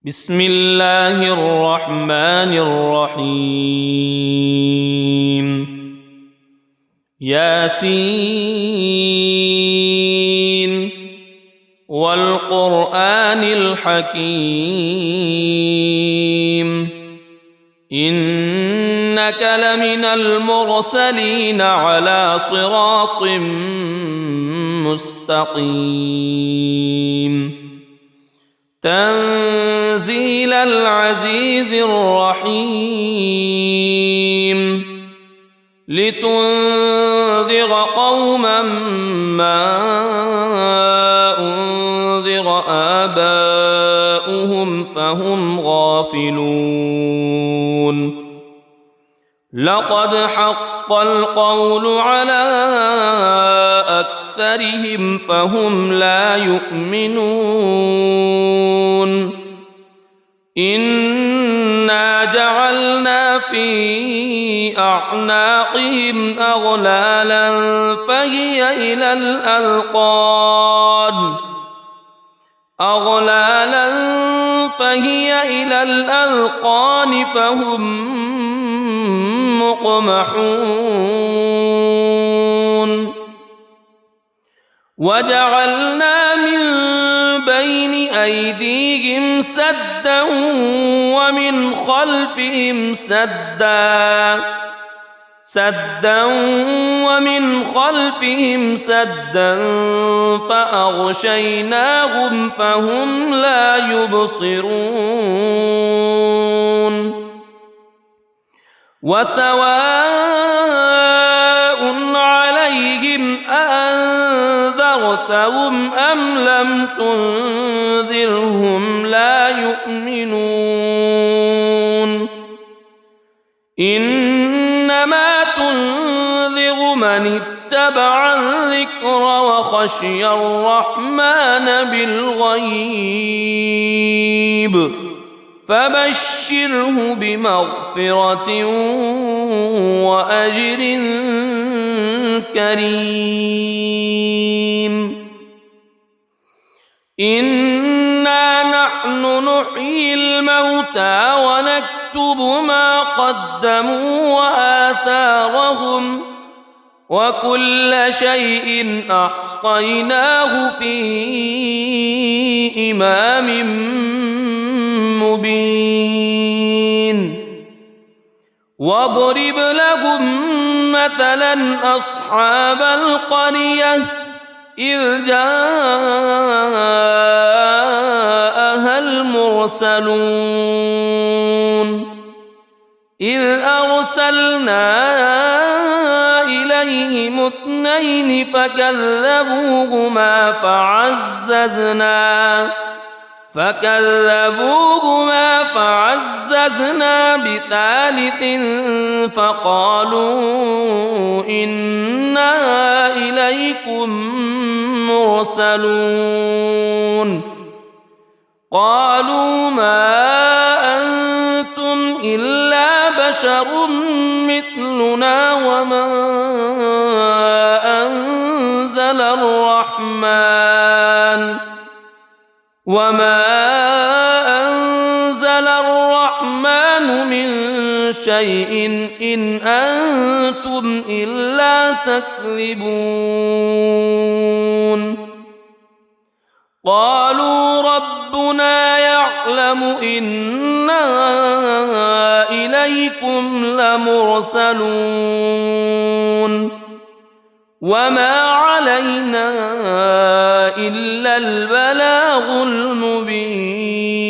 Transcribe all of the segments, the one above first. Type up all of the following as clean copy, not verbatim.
بسم الله الرحمن الرحيم ياسين والقرآن الحكيم إنك لمن المرسلين على صراط مستقيم تنزيل العزيز الرحيم لتنذر قوما ما أنذر آباؤهم فهم غافلون لقد حق القول على أكثرهم فهم لا يؤمنون إنا جعلنا في أعناقهم أغلالا فهي إلى الأذقان فهم مقمحون وجعلنا من بين أيديهم سدا ومن خلفهم سدا فأغشيناهم فهم لا يبصرون وسواء عليهم أأنذرتهم أم لم تنذرهم لا يؤمنون إنما تنذر من اتبع الذكر وخشي الرحمن بالغيب فبشره بمغفرة وأجر كريم إنا نحن نحيي الموتى ونكتب ما قدموا وآثارهم وكل شيء أحصيناه في إمام مبين واضرب لهم مثلا أصحاب القرية إذ جاءها المرسلون إذ أرسلنا إليهم اثنين فكذبوهما فعززنا بثالث فقالوا إنا إليكم مرسلون قالوا ما أنتم إلا بشر مثلنا وما أنزل الرحمن من شيء إن أنتم إلا تكذبون قالوا ربنا يعلم إنا إليكم لمرسلون وما علينا إلا البلاغ المبين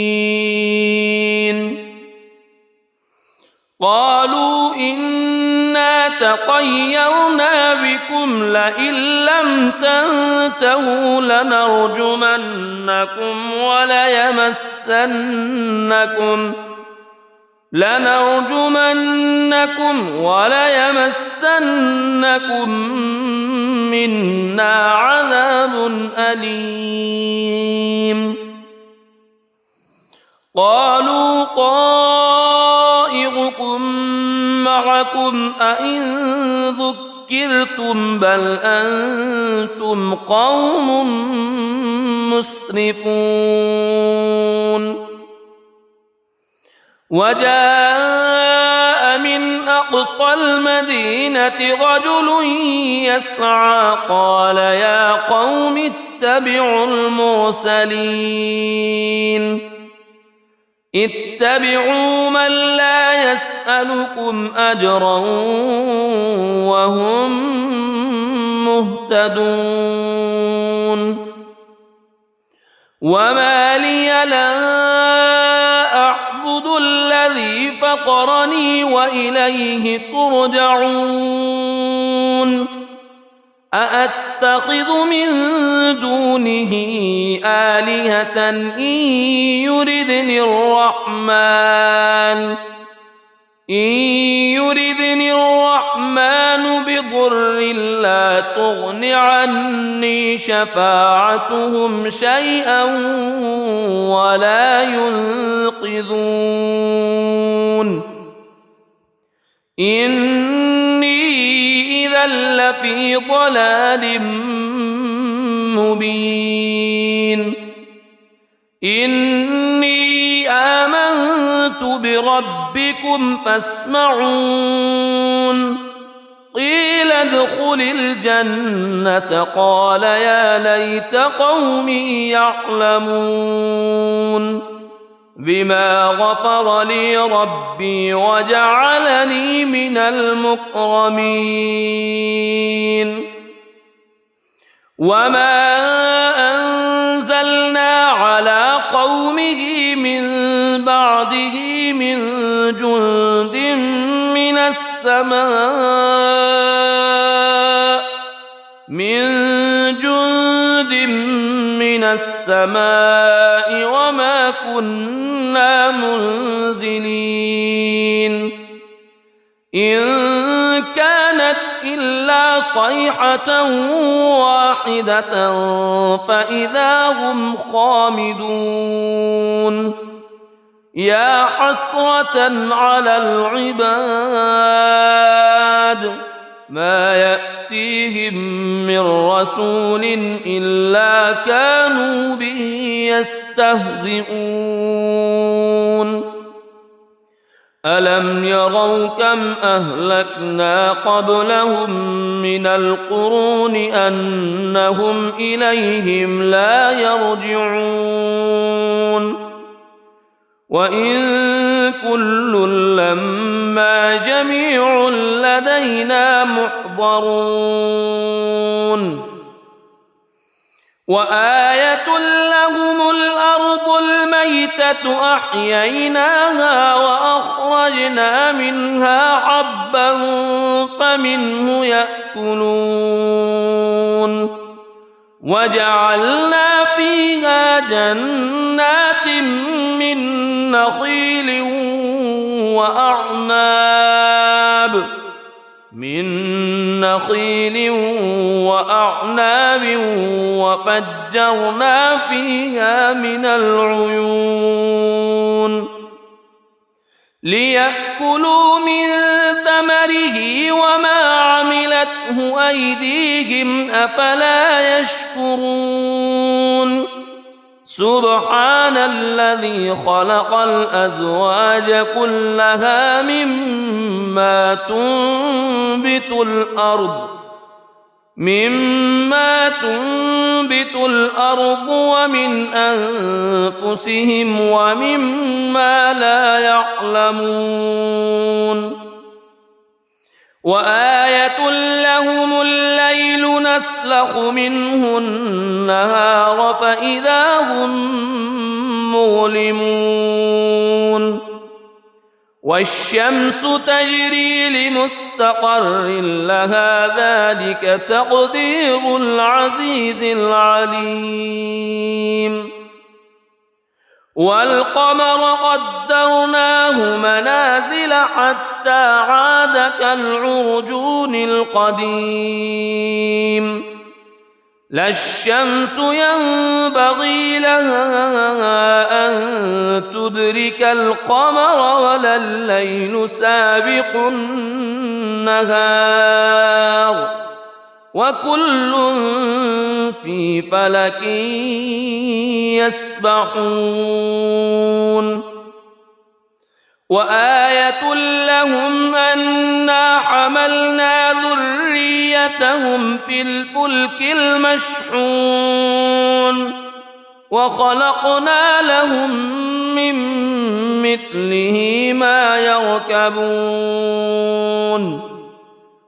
قالوا إنا تطيرنا بكم لئن لم تنتهوا لنرجمنكم وليمسنكم منا عذاب أليم قالوا طائركم معكم أئن ذكرتم بل أنتم قوم مسرفون وجاء من أقصى المدينة رجل يسعى قال يا قوم اتبعوا المرسلين اتبعوا من لا يسألكم أجرا وهم مهتدون وما لي لا أعبد الذي فطرني وإليه ترجعون أأتخذ من دونه آلهة إن يردني الرحمن بضر لا تغن عني شفاعتهم شيئا ولا ينقذون إني إذا لفي ضلال مبين إني آمنت بربكم فاسمعون قيل ادخل الجنة قال يا ليت قومي يعلمون بما غفر لي ربي وجعلني من المكرمين وما أنزلنا على قومه من بعده من جند من السماء وما كنا منزلين إن كانت إلا صيحة واحدة فإذا هم خامدون يا حسرة على العباد ما يأتيهم من رسول إلا كانوا به يستهزئون ألم يروا كم أهلكنا قبلهم من القرون أنهم إليهم لا يرجعون وإن كل لما جميع لدينا محضرون وآية لهم الأرض الميتة أحييناها وأخرجنا منها حبا فمنه يأكلون وجعلنا فيها جنات من نخيل وأعناب وفجرنا فيها من العيون ليأكلوا من ثمره وما عملته أيديهم أفلا يشكرون سبحان الذي خلق الأزواج كلها مما تنبت الأرض ومن أنفسهم ومما لا يعلمون وآية لهم الليل نسلخ منه النهار فإذا هم مظلمون والشمس تجري لمستقر لها ذلك تقدير العزيز العليم والقمر قدرناه منازل حتى عاد كالعرجون القديم لا الشمس ينبغي لها أن تدرك القمر ولا الليل سابق النهار وكل في فلك يسبحون وآية لهم أنا حملنا ذريتهم في الفلك المشحون وخلقنا لهم من مثله ما يركبون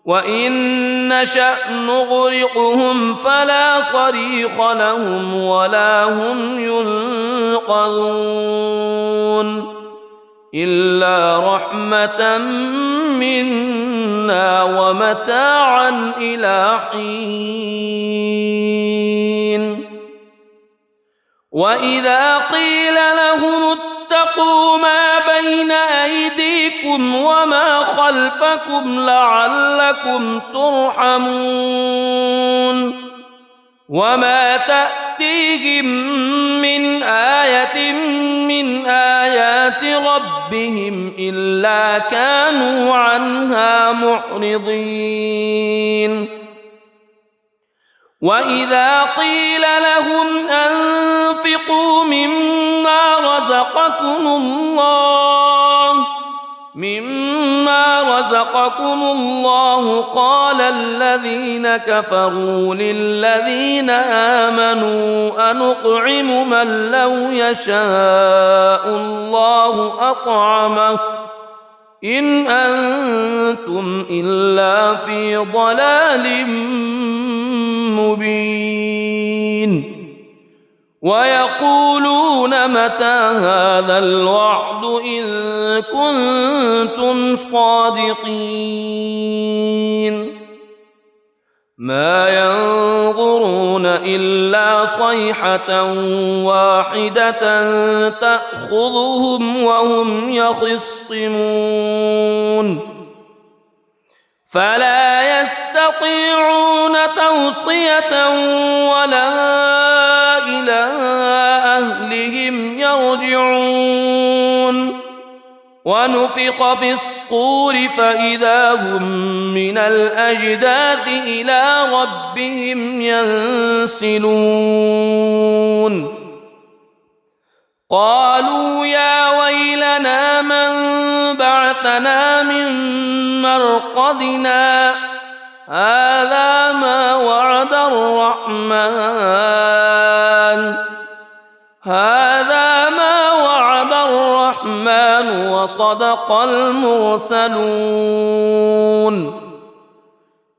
وإن نشأ نغرقهم فلا صريخ لهم ولا هم ينقذون إلا رحمة منا ومتاعا إلى حين وإذا قيل لهم اتقوا ما بين أيديكم وما خلفكم لعلكم ترحمون وما تأتيهم من آية من آيات ربهم إلا كانوا عنها معرضين وإذا قيل لهم أنفقوا مما رزقكم الله قال الذين كفروا للذين آمنوا أنطعم من لو يشاء الله أطعمه إن أنتم إلا في ضلال مبين ويقولون متى هذا الوعد إن كنتم صادقين ما ينظرون إلا صيحة واحدة تأخذهم وهم يخصمون فلا يستطيعون توصية ولا إلى أهلهم يرجعون ونفخ في الصور فإذا هم من الأجداث إلى ربهم ينسلون قالوا يا ويلنا من بعثنا من مرقدنا هذا ما وعد الرحمن وصدق المرسلون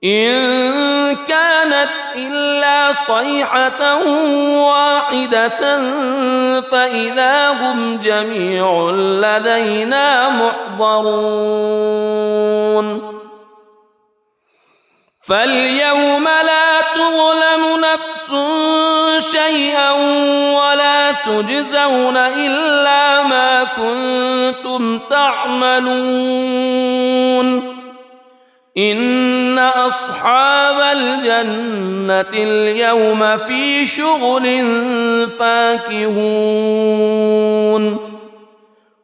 إن كانت إلا صيحة واحدة فإذا هم جميع لدينا محضرون فاليوم لا تظلم نفس شيئا ولا تجزون إلا ما كنتم تعملون إن أصحاب الجنة اليوم في شغل فاكهون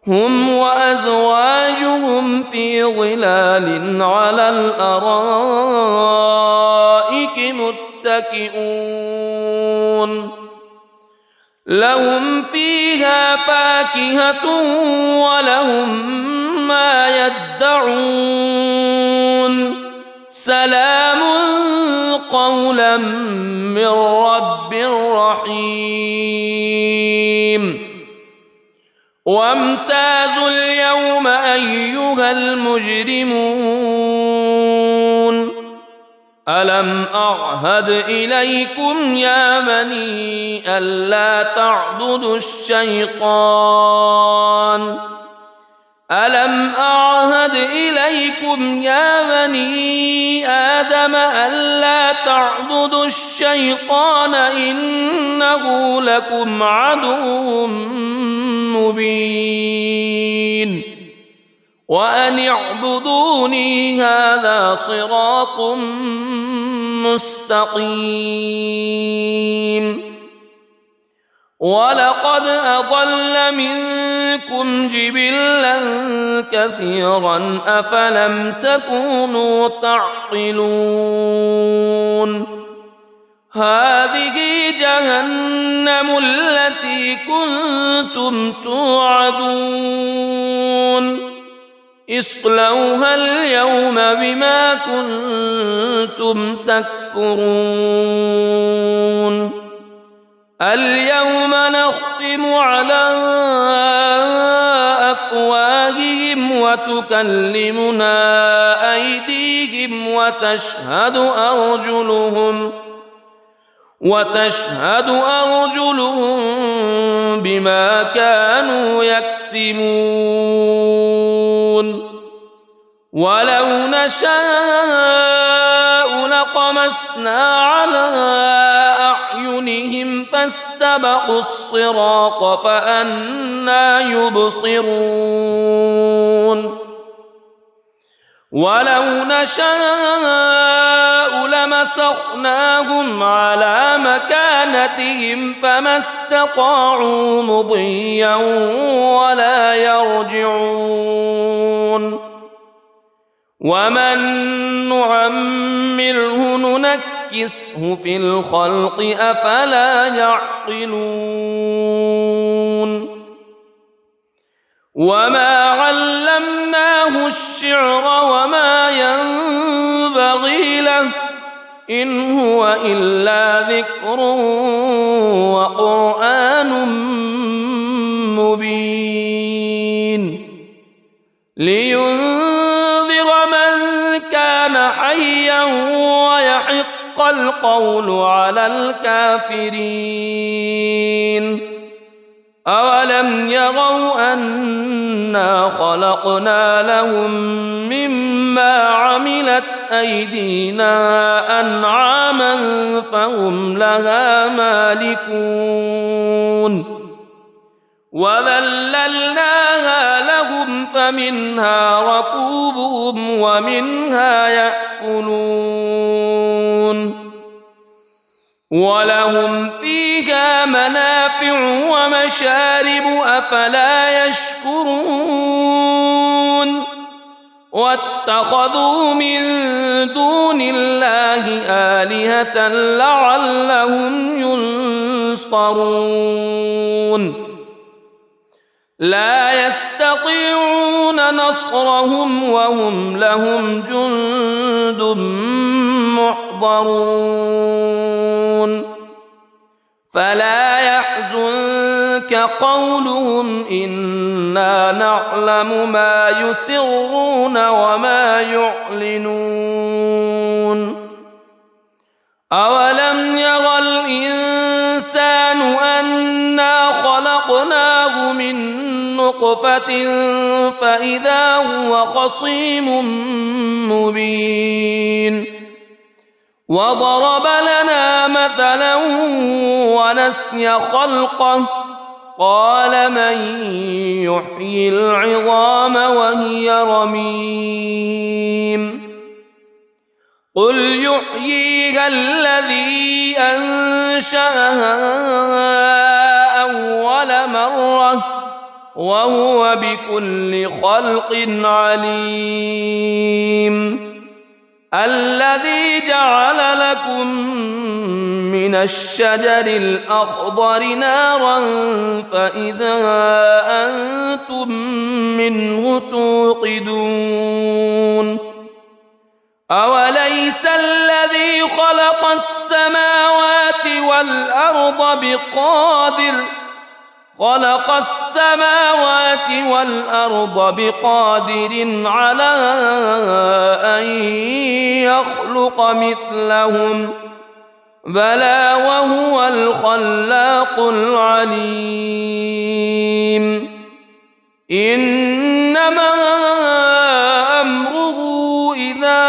هم وأزواجهم في ظلال على الأرائك متكئون لهم فيها فاكهة ولهم ما يدعون سلام قولا من رب رحيم وامتازوا اليوم أيها المجرمون ألم أعهد إليكم يا بني ألا تعبدوا الشيطان ألم أعهد إليكم يا بني آدم ألا تعبدوا الشيطان إنه لكم عدو مبين وأن اعبدوني هذا صراط مستقيم ولقد أضل منكم جبلا كثيرا أفلم تكونوا تعقلون هذه جهنم التي كنتم توعدون اصلوها اليوم بما كنتم تكفرون اليوم نختم على أفواههم وتكلمنا أيديهم وتشهد أرجلهم بما كانوا يكسبون ولو نشاء لطمسنا على أعينهم فاستبقوا الصراط فأنى يبصرون ولو نشاء لمسخناهم على مكانتهم فما استطاعوا مضيا ولا يرجعون ومن نعمره ننكسه في الخلق أفلا يعقلون وما علمناه الشعر وما ينبغي له إن هو إلا ذكر وقرآن مبين لينذر من كان حيا ويحق القول على الكافرين أولم يروا أنا خلقنا لهم مما عملت أيدينا أنعاما فهم لها مالكون وذللناها لهم فمنها ركوبهم ومنها يأكلون ولهم فيها منافع ومشارب أفلا يشكرون واتخذوا من دون الله آلهة لعلهم ينصرون لا يستطيعون نصرهم وهم لهم جند محضرون فلا يحزنك قولهم إنا نعلم ما يسرون وما يعلنون أولم ير الإنسان أنا خلقناه من نطفة فإذا هو خصيم مبين وضرب لنا مثلا ونسي خلقه قال من يحيي العظام وهي رميم قل يحييها الذي أنشأها أول مرة وهو بكل خلق عليم الذي جعل لكم من الشجر الأخضر نارا فإذا أنتم منه توقدون أوليس الذي خلق السماوات والأرض بقادر على أن يخلق مثلهم بلى وهو الخلاق العليم إنما أمره إذا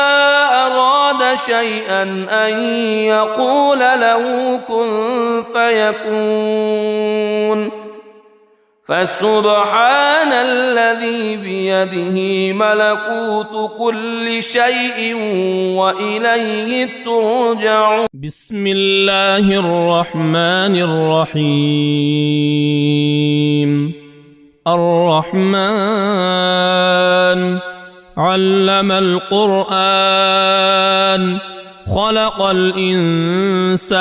أراد شيئا أن يقول له كن فيكون فسبحان الذي بيده ملكوت كل شيء وإليه ترجعون بسم الله الرحمن الرحيم الرحمن علم القرآن خلق الإنسان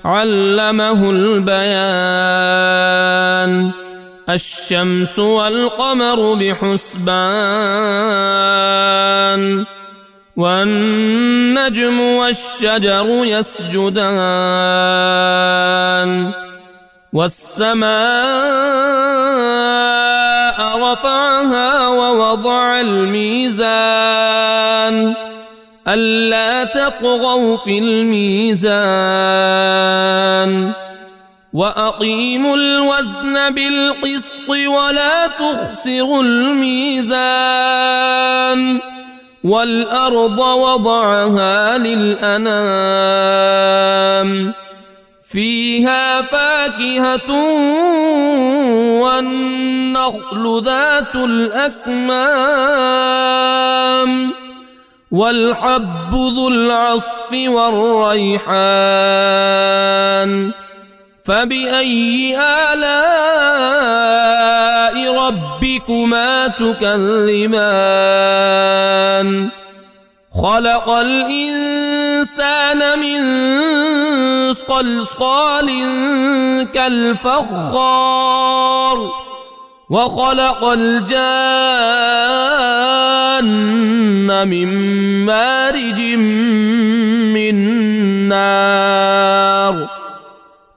علمه البيان الشمس والقمر بحسبان والنجم والشجر يسجدان والسماء رفعها ووضع الميزان ألا تطغوا في الميزان وأقيموا الوزن بالقسط ولا تخسروا الميزان والأرض وضعها للأنام فيها فاكهة والنخل ذات الأكمام والحب ذو العصف والريحان فبأي آلاء ربكما تكذبان خلق الإنسان من صلصال كالفخار وخلق الجان من مارج من نار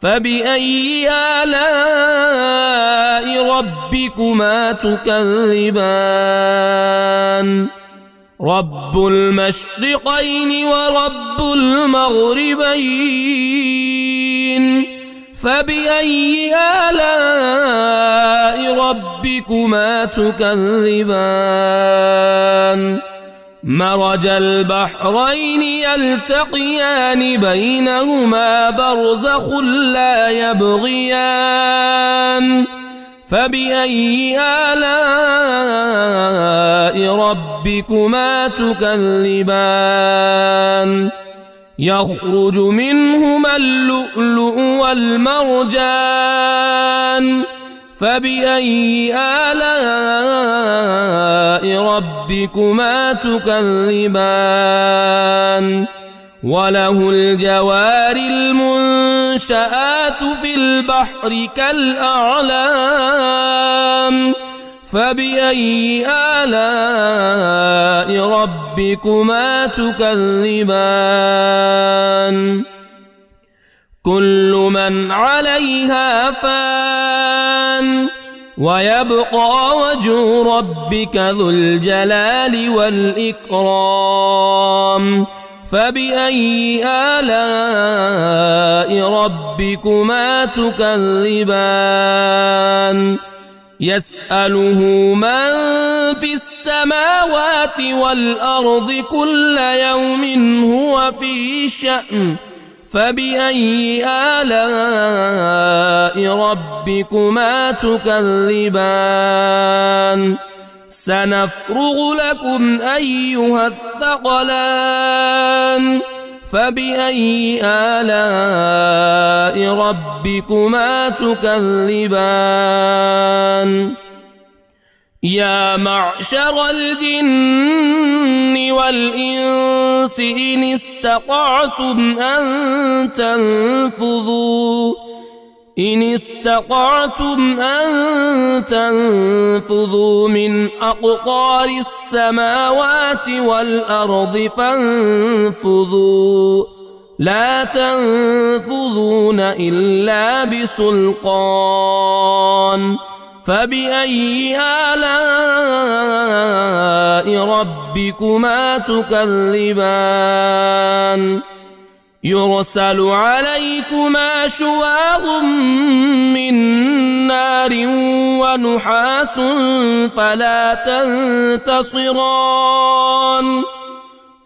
فبأي آلاء ربكما تكذبان رب المشرقين ورب المغربين فبأي آلاء ربكما تكذبان مرج البحرين يلتقيان بينهما برزخ لا يبغيان فبأي آلاء ربكما تكذبان يخرج منهما اللؤلؤ والمرجان فبأي آلاء ربكما تكذبان وله الجوار المنشآت في البحر كالأعلام فبأي آلاء ربكما تكذبان كل من عليها فان ويبقى وجه ربك ذو الجلال والإكرام فبأي آلاء ربكما تكذبان يسأله من في السماوات والأرض كل يوم هو في شأن فبأي آلاء ربكما تكذبان سنفرغ لكم أيها الثقلان فبأي آلاء ربكما تكذبان يا معشر الجن والإنس إن استطعتم أن تنفذوا من أقطار السماوات والأرض فانفذوا لا تنفذون إلا بسلطان فبأي آلاء ربكما تكذبان يرسل عليكما شواظ من نار ونحاس فلا تنتصران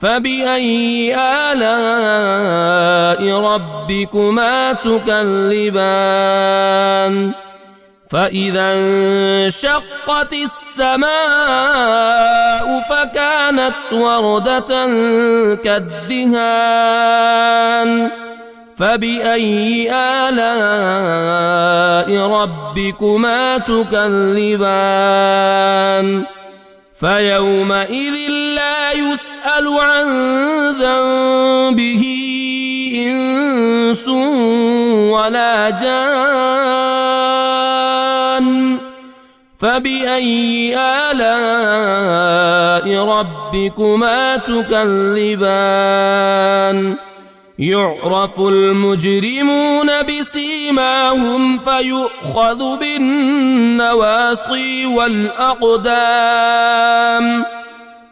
فبأي آلاء ربكما تكذبان فإذا انشقت السماء فكانت وردة كالدهان فبأي آلاء ربكما تكذبان فيومئذ لا يسأل عن ذنبه إنس ولا جان فبأي آلاء ربكما تكذبان يعرف المجرمون بسيماهم فيؤخذ بالنواصي والأقدام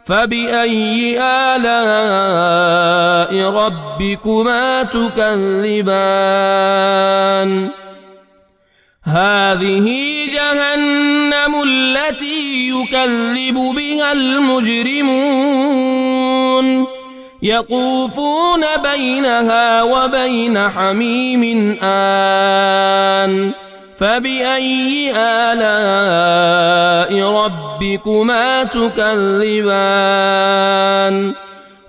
فبأي آلاء ربكما تكذبان هذه جهنم التي يكذب بها المجرمون يطوفون بينها وبين حميم آن فبأي آلاء ربكما تكذبان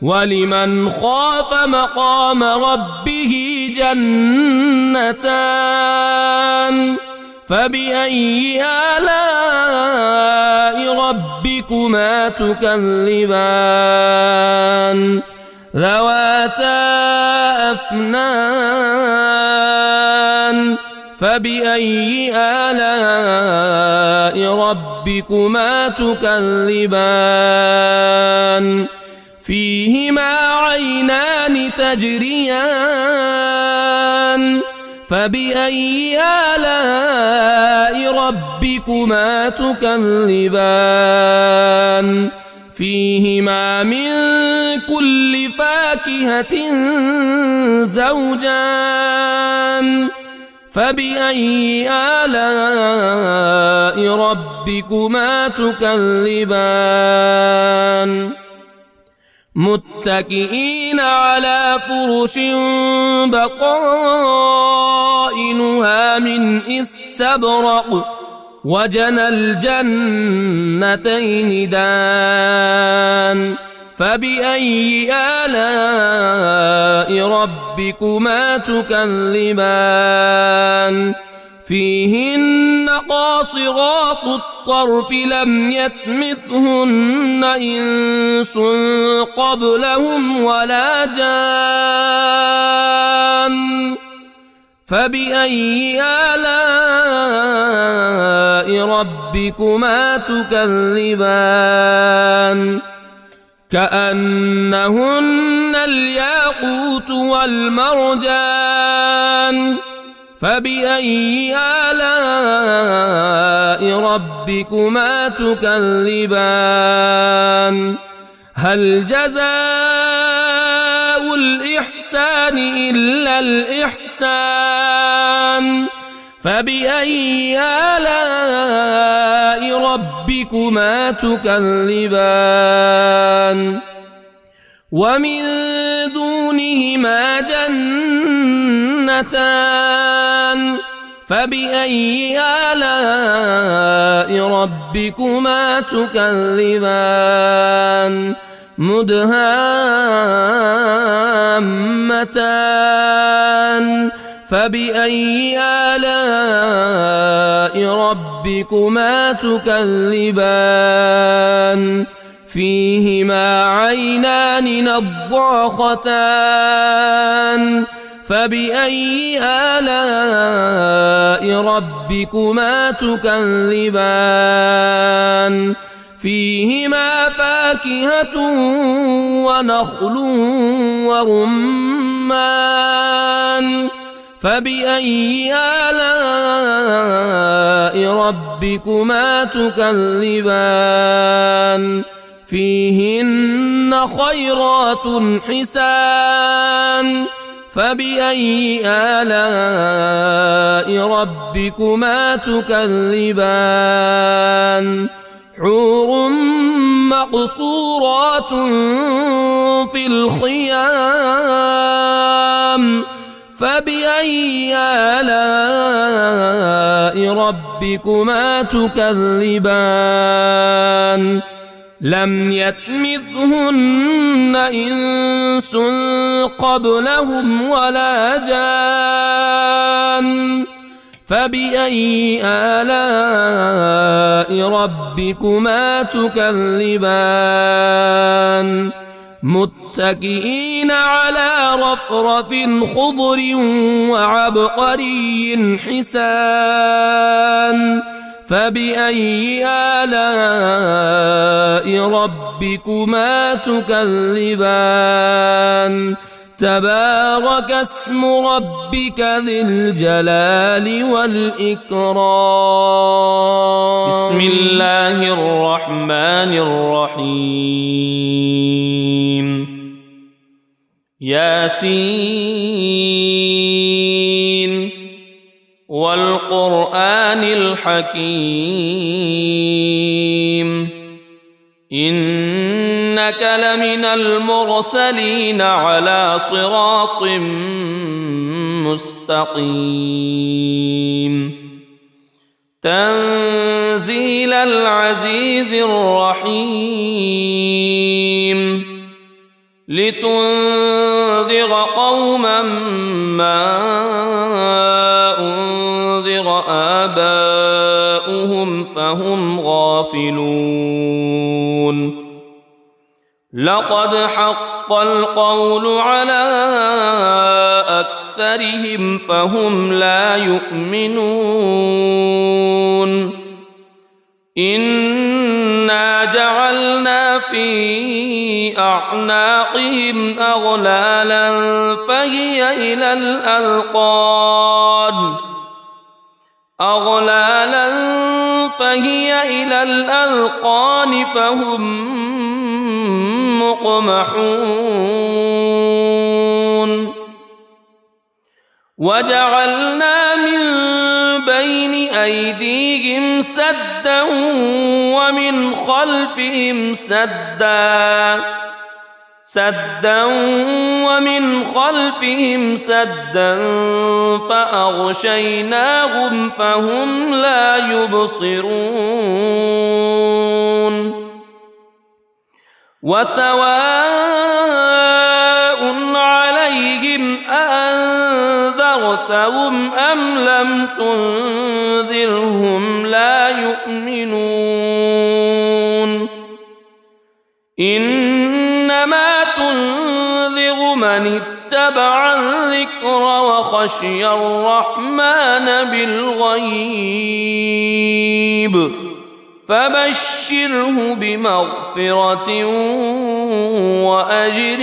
ولمن خاف مقام ربه جنتان فبأي آلاء ربكما تكذبان ذواتا أفنان فبأي آلاء ربكما تكذبان فيهما عينان تجريان فبأي آلاء ربكما تكذبان فيهما من كل فاكهة زوجان فبأي آلاء ربكما تكذبان متكئين على فرش بطائنها من استبرق وجنى الجنتين دان فبأي آلاء ربكما تكذبان فيهن قاصرات الطرف لم يطمثهن إنس قبلهم ولا جان فبأي آلاء ربكما تكذبان كأنهن الياقوت والمرجان فبأي آلاء ربكما تكذبان هل جزاء الإحسان إلا الإحسان فبأي آلاء ربكما تكذبان ومن دونهما جنتان فبأي آلاء ربكما تكذبان مدهامتان فبأي آلاء ربكما تكذبان فيهما عينان نضاختان فبأي آلاء ربكما تكذبان فيهما فاكهة ونخل ورمان فبأي آلاء ربكما تكذبان فيهن خيرات حسان فبأي آلاء ربكما تكذبان حور مقصورات في الخيام فبأي آلاء ربكما تكذبان لم يطمثهن إنس قبلهم ولا جان فبأي آلاء ربكما تكذبان متكئين على رفرف خضر وعبقري حسان فبأي آلاء ربكما تكذبان تبارك اسم ربك ذي الجلال والإكرام بسم الله الرحمن الرحيم ياسين والقرآن الحكيم إنك لمن المرسلين على صراط مستقيم تنزيل العزيز الرحيم لتنذر قوما ما أنذر آباؤهم فهم غافلون لقد حق القول على أكثرهم فهم لا يؤمنون إنا جعلنا في أعناقهم أغلالا فهي إلى الأذقان فهم مقمحون وجعلنا من بين أيديهم سدا ومن خلفهم سدا فأغشيناهم فهم لا يبصرون وسواء عليهم أأنذرتهم أم لم تنذرهم لا يؤمنون إنما تنذر من اتبع الذكر وخشي الرحمن بالغيب فبشره بمغفرة وأجر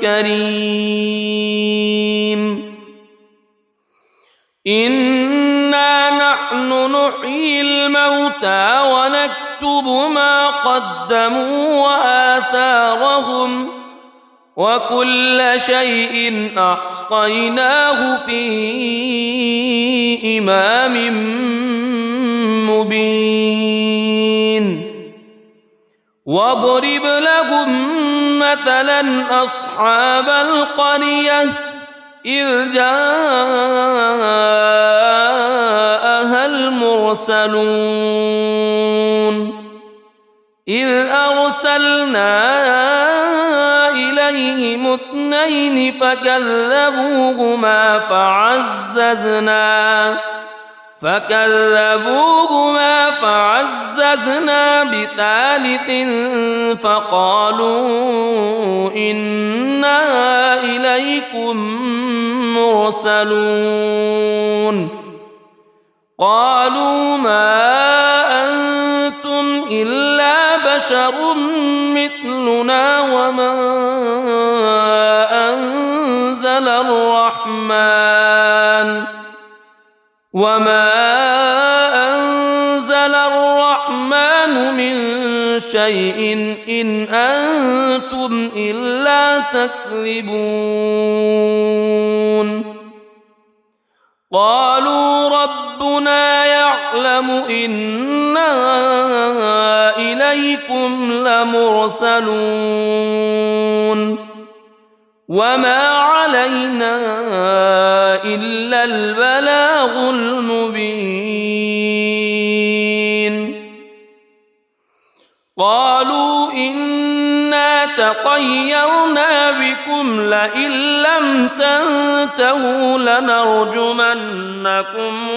كريم إنا نحن نحيي الموتى ونكتب ما قدموا وآثارهم وكل شيء أحصيناه في إمام مبين واضرب لهم مثلا أصحاب القرية إذ جاءها المرسلون إذ أرسلنا إليهم اثنين فكذبوهما فعززنا بثالث فقالوا إنا إليكم مرسلون قالوا ما أنتم إلا بشر مثلنا وما أنزل الرحمن من شيء إن أنتم إلا تكذبون قالوا ربنا يعلم إنا إليكم لمرسلون وما علينا إلا البلاغ المبين قالوا إنا تطيرنا بكم لئن لم تنتهوا لنرجمنكم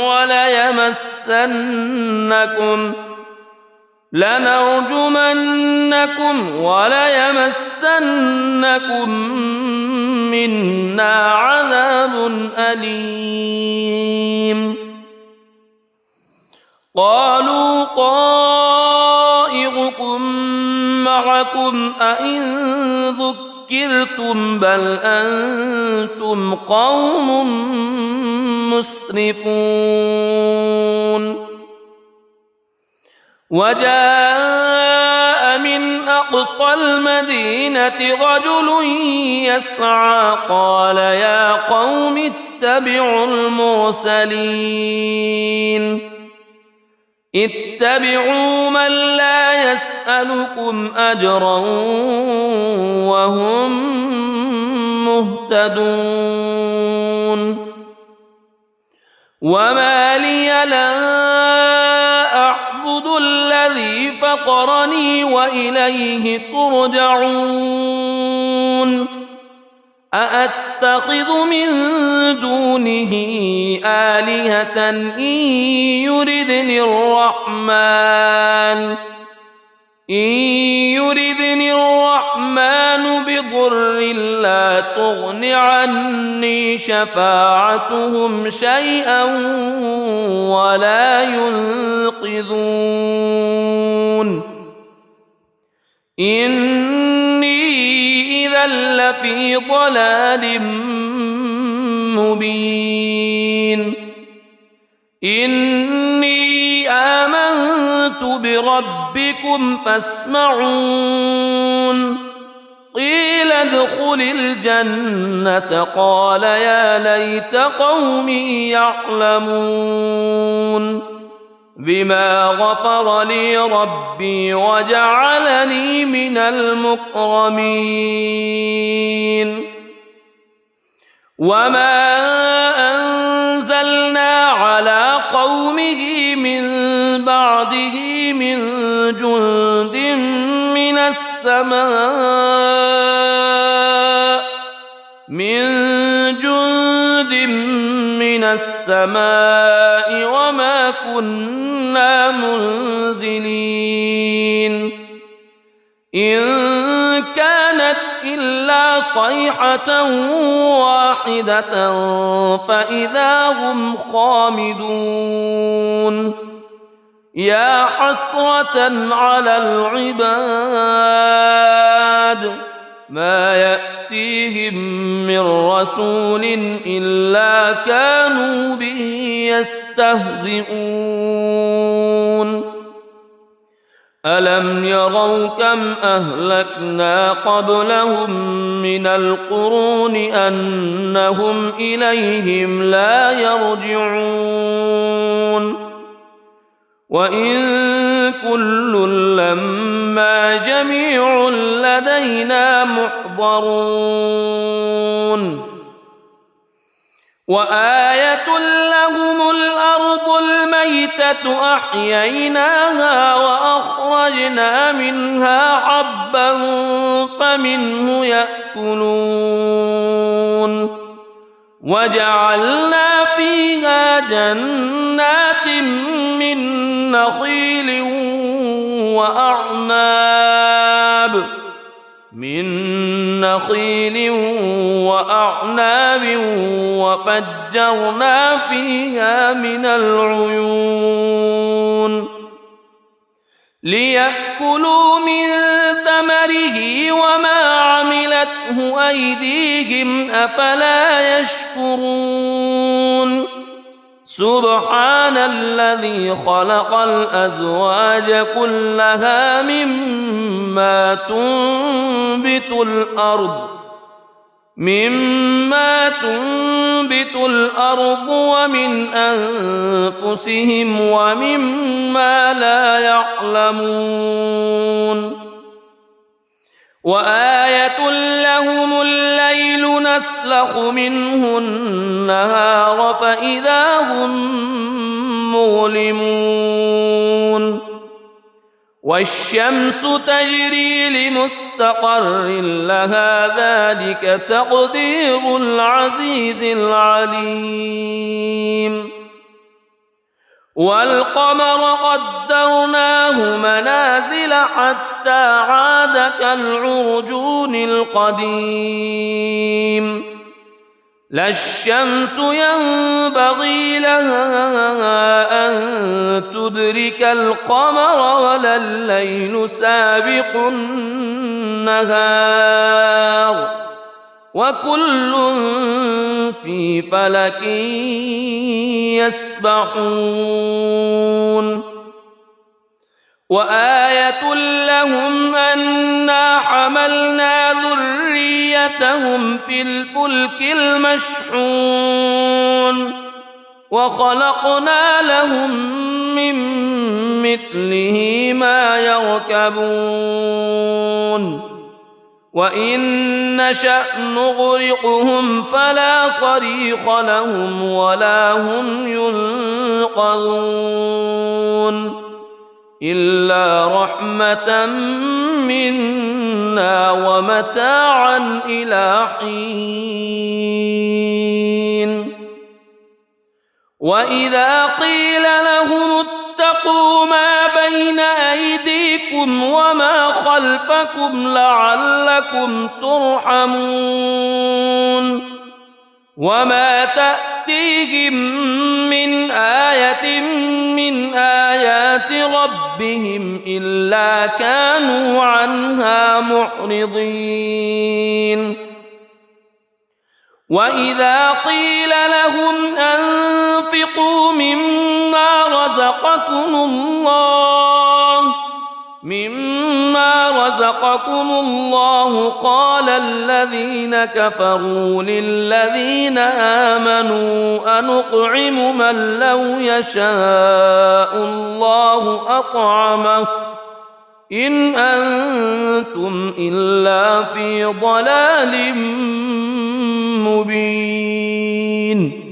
وليمسنكم منا عذاب أليم قالوا طائركم معكم أئن ذكرتم بل أنتم قوم مسرفون وجاء من أقصى المدينة رجل يسعى قال يا قوم اتبعوا المرسلين اتبعوا من لا يسألكم أجرا وهم مهتدون وما لي لا أعبد الذي فطرني وإليه ترجعون أأتخذ من دونه آلهة إن يردني الرحمن بضر لا تغن عني شفاعتهم شيئا ولا ينقذون إني إذا لفي ضلال مبين إني آمنت بربكم فاسمعون قيل ادخل الجنة قال يا ليت قومي يعلمون بما غفر لي ربي وجعلني من المكرمين وما أنزلنا على قومه من بعده من جند من السماء وما كنا منزلين إن كانت إلا صيحة واحدة فإذا هم خامدون يا حسرة على العباد ما يأتيهم من رسول إلا كانوا به يستهزئون ألم يروا كم أهلكنا قبلهم من القرون أنهم إليهم لا يرجعون وإن كل لما جميع لدينا محضرون وآية لهم الأرض الميتة أحييناها وأخرجنا منها حبا فمنه يأكلون وجعلنا فيها جنات من نخيل وأعناب وفجرنا فيها من العيون ليأكلوا من ثمره وما عملته أيديهم أفلا يشكرون سبحان الذي خلق الأزواج كلها مما تنبت الأرض ومن أنفسهم ومما لا يعلمون وآية لهم الليل نسلخ منه النهار فإذا هم مظلمون والشمس تجري لمستقر لها ذلك تقدير العزيز العليم والقمر قدرناه منازل حتى عاد كالعرجون القديم لا الشمس ينبغي لها أن تدرك القمر ولا الليل سابق النهار وكل في فلك يسبحون وآية لهم أنا حملنا ذريتهم في الفلك المشحون وخلقنا لهم من مثله ما يركبون وإن نشأ نغرقهم فلا صريخ لهم ولا هم ينقذون إلا رحمة منا ومتاعا إلى حين وإذا قيل لهم اتقوا ما بين أيديكم وما خلفكم لعلكم ترحمون وما تأتيهم من آية من آيات ربهم إلا كانوا عنها معرضين وإذا قيل لهم أنفقوا مما رزقكم الله قال الذين كفروا للذين آمنوا أنطعم من لو يشاء الله أطعمه إن أنتم إلا في ضلال مبين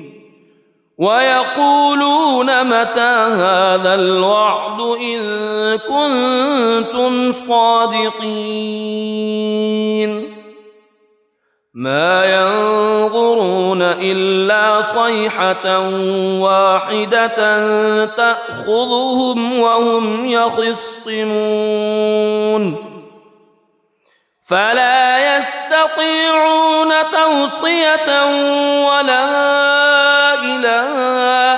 ويقولون متى هذا الوعد إن كنتم صادقين ما ينظرون إلا صيحة واحدة تأخذهم وهم يخصمون فلا يستطيعون توصية ولا إلى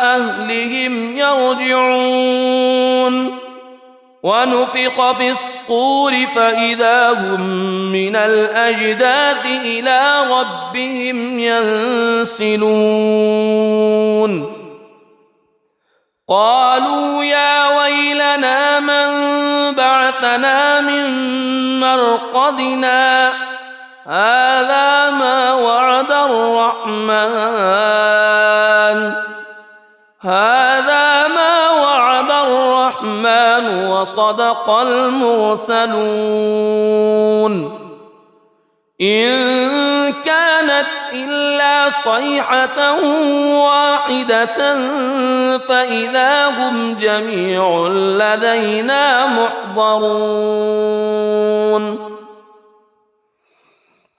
أهلهم يرجعون ونفخ في الصور فإذا هم من الأجداث إلى ربهم ينسلون قالوا يا ويلنا من بعثنا من مرقدنا هذا ما وعد الرحمن وصدق المرسلون إن كانت إلا صيحة واحدة فإذا هم جميع لدينا محضرون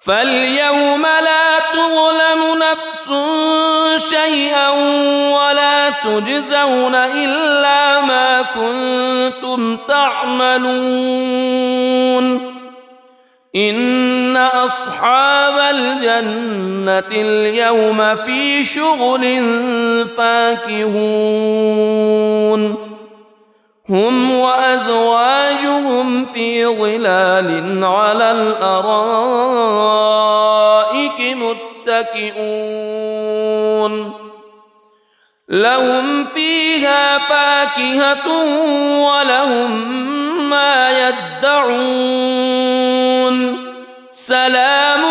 فاليوم لا تظلم نفس شيئا ولا تجزون إلا ما كنتم تعملون إن أصحاب الجنة اليوم في شغل فاكهون هم وأزواجهم في ظلال على الأرائك متكئون لهم فيها فاكهة ولهم ما يدعون سلام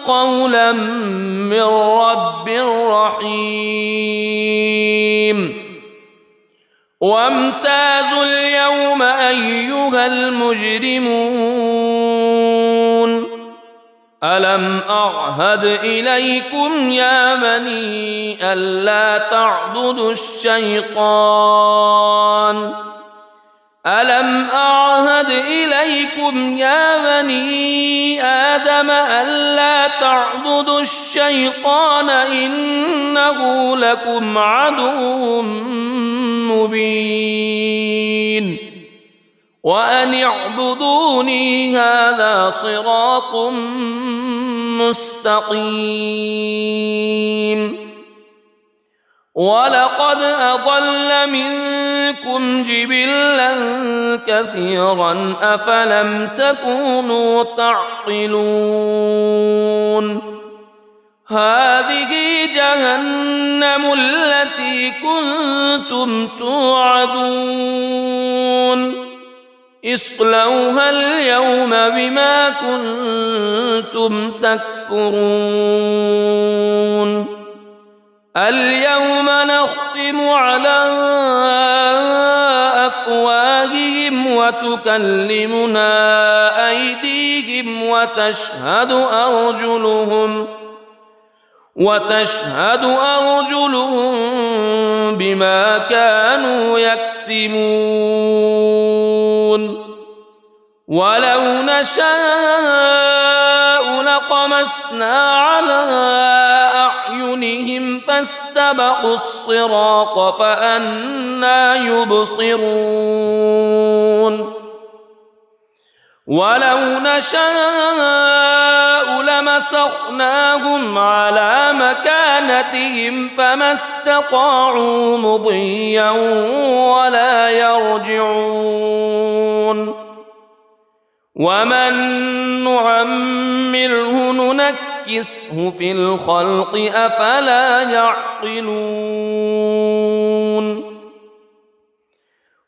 قولا من رب رحيم وامتازوا اليوم أيها المجرمون ألم أعهد إليكم يا بني ألا تعبدوا الشيطان ألم أعهد إليكم يا بني آدم ألا تعبدوا الشيطان إنه لكم عدو مبين وأن اعبدوني هذا صراط مستقيم ولقد أضل منكم جبلا كثيرا أفلم تكونوا تعقلون هذه جهنم التي كنتم توعدون اصلوها اليوم بما كنتم تكفرون اليوم نختم على أفواههم وتكلمنا أيديهم وتشهد أرجلهم بما كانوا يكسبون ولو نشاء لطمسنا على أعينهم فاستبقوا الصراط فأنى يبصرون ولو نشاء لمسخناهم على مكانتهم فما استطاعوا مضيا ولا يرجعون ومن نعمره ننكسه في الخلق أفلا يعقلون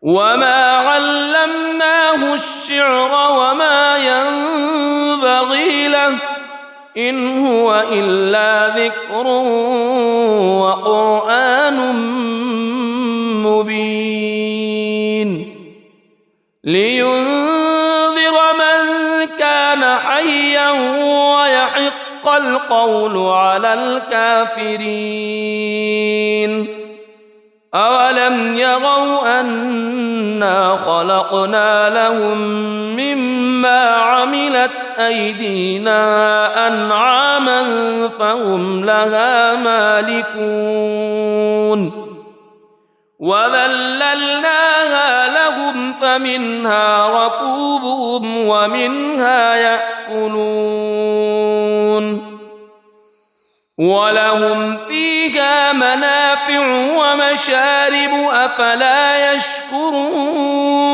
وما علمناه الشعر وما ينبغي له إن هو إلا ذكر وقرآن مبين لينذر من كان حيا ويحق القول على الكافرين أولم يروا أنا خلقنا لهم مما عملت أيدينا أنعاما فهم لها مالكون وذللناها لهم فمنها ركوبهم ومنها يأكلون ولهم فيها منافع ومشارب أفلا يشكرون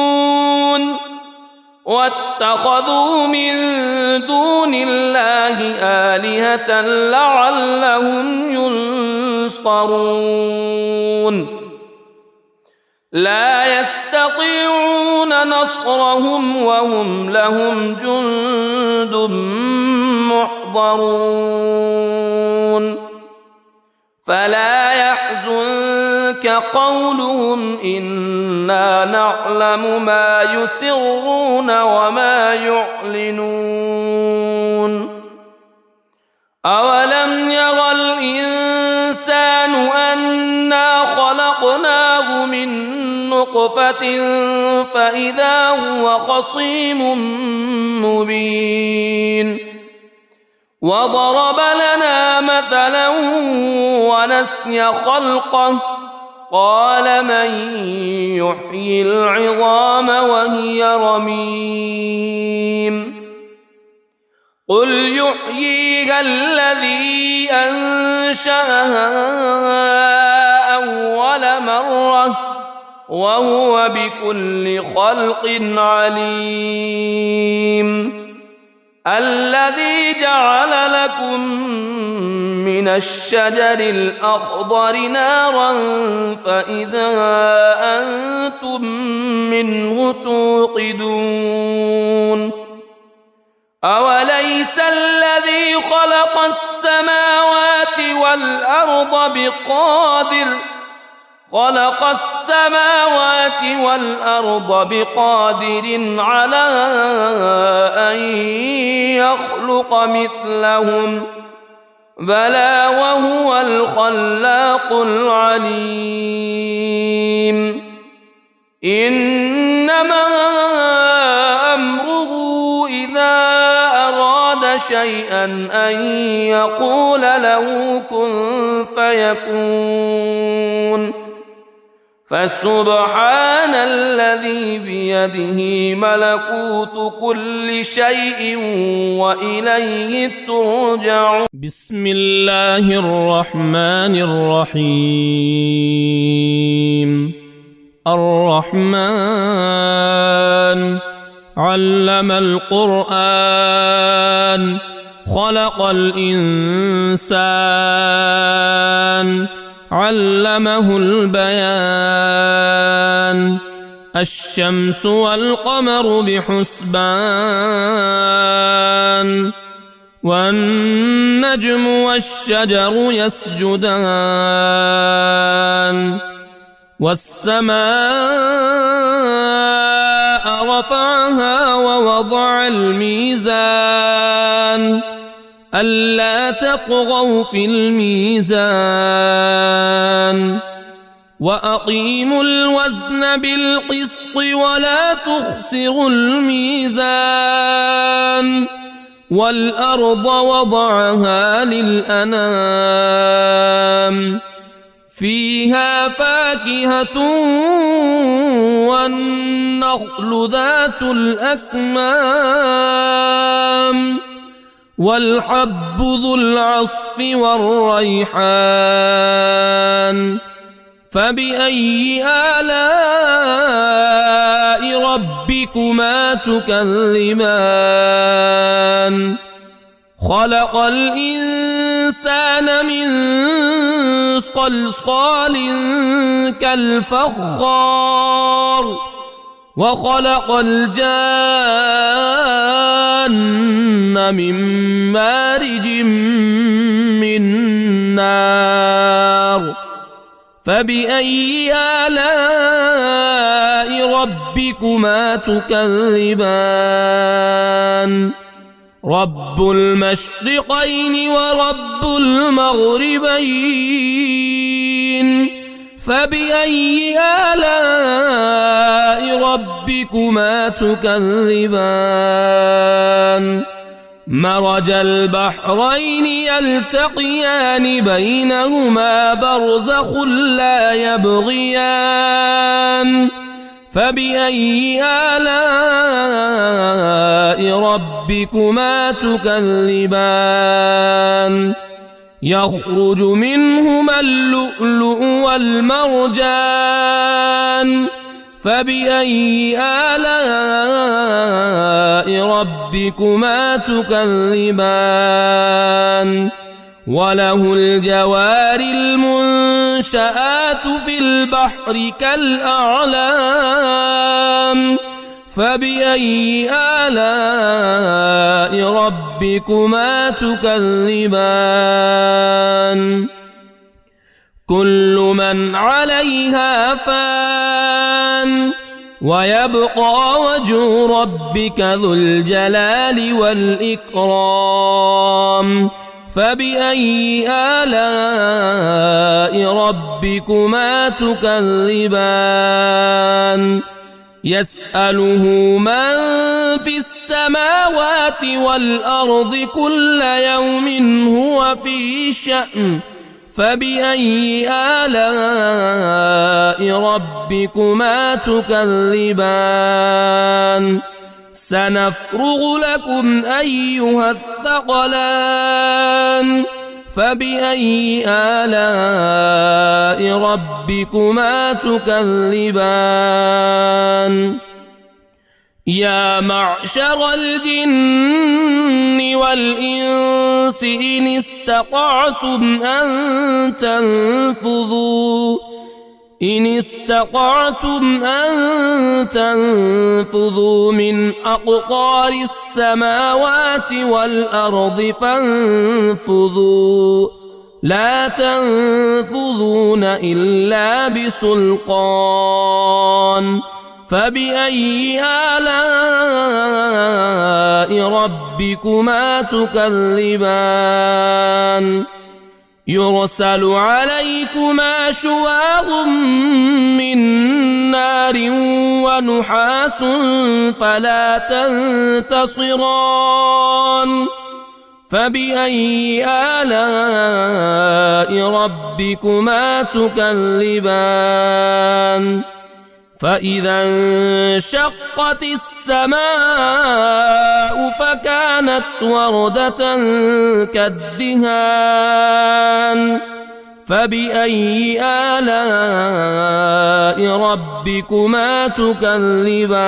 واتخذوا من دون الله آلهة لعلهم ينصرون لا يستطيعون نصرهم وهم لهم جند محضرون فلا يحزنك قولهم إنا نعلم ما يسرون وما يعلنون أولم ير الإنسان أنا خلقناه من نطفة فإذا هو خصيم مبين وضرب لنا مثلا ونسي خلقه قال من يحيي العظام وهي رميم قل يحييها الذي أنشأها أول مرة وهو بكل خلق عليم الذي جعل لكم من الشجر الأخضر نارا فإذا أنتم منه توقدون أوليس الذي خلق السماوات والأرض بقادر على أن يخلق مثلهم بلى وهو الخلاق العليم إنما أمره إذا أراد شيئا أن يقول له كن فيكون فسبحان الذي بيده ملكوت كل شيء وإليه ترجعون. بسم الله الرحمن الرحيم. الرحمن علم القرآن خلق الإنسان علمه البيان. الشمس والقمر بحسبان والنجم والشجر يسجدان. والسماء رفعها ووضع الميزان ألا تطغوا في الميزان وأقيموا الوزن بالقسط ولا تخسروا الميزان. والأرض وضعها للأنام فيها فاكهة والنخل ذات الأكمام والحب ذو العصف والريحان. فبأي آلاء ربكما تكذبان؟ خلق الإنسان من صلصال كالفخار وخلق الجان من مارج من نار. فبأي آلاء ربكما تكذبان؟ رب المشرقين ورب المغربين. فبأي آلاء ربكما تكذبان؟ مرج البحرين يلتقيان بينهما برزخ لا يبغيان. فبأي آلاء ربكما تكذبان؟ يخرج منهما اللؤلؤ والمرجان. فبأي آلاء ربكما تكذبان؟ وله الجوار المنشآت في البحر كالأعلام. فبأي آلاء ربكما تكذبان؟ كل من عليها فان ويبقى وجه ربك ذو الجلال والإكرام. فبأي آلاء ربكما تكذبان؟ يسأله من في السماوات والأرض كل يوم هو في شأن. فبأي آلاء ربكما تكذبان؟ سنفرغ لكم أيها الثقلان. فبأي آلاء ربكما تكذبان؟ يا معشر الجن والإنس إن استطعتم أن تنفذوا من أقطار السماوات والأرض فانفذوا لا تنفذون إلا بسلطان. فبأي آلاء ربكما تكذبان؟ يرسل عليكما شواظ من نار ونحاس فلا تنتصران. فبأي آلاء ربكما تكذبان فإذا انشقت السماء فكانت وردة كالدهان فبأي آلاء ربكما تكذبان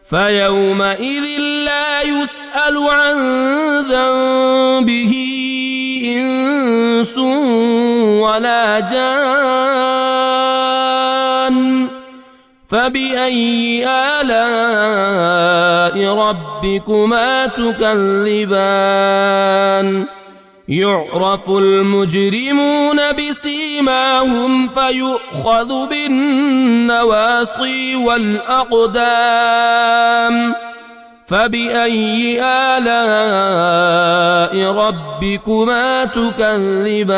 فيومئذ لا يسأل عن ذنبه إنس ولا جان فبأي آلاء ربكما تكذبان يعرف المجرمون بسيماهم فيؤخذ بالنواصي والأقدام فبأي آلاء ربكما تكذبان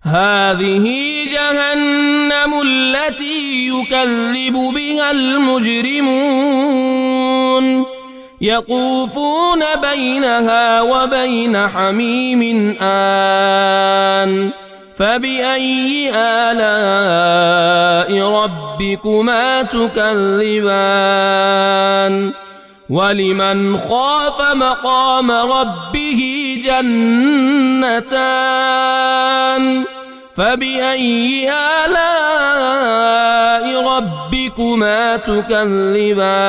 هذه جهنم التي يكذب بها المجرمون يطوفون بينها وبين حميم آن فبأي آلاء ربكما تكذبان ولمن خاف مقام ربه جنتان فبأي آلاء ربكما تكذبان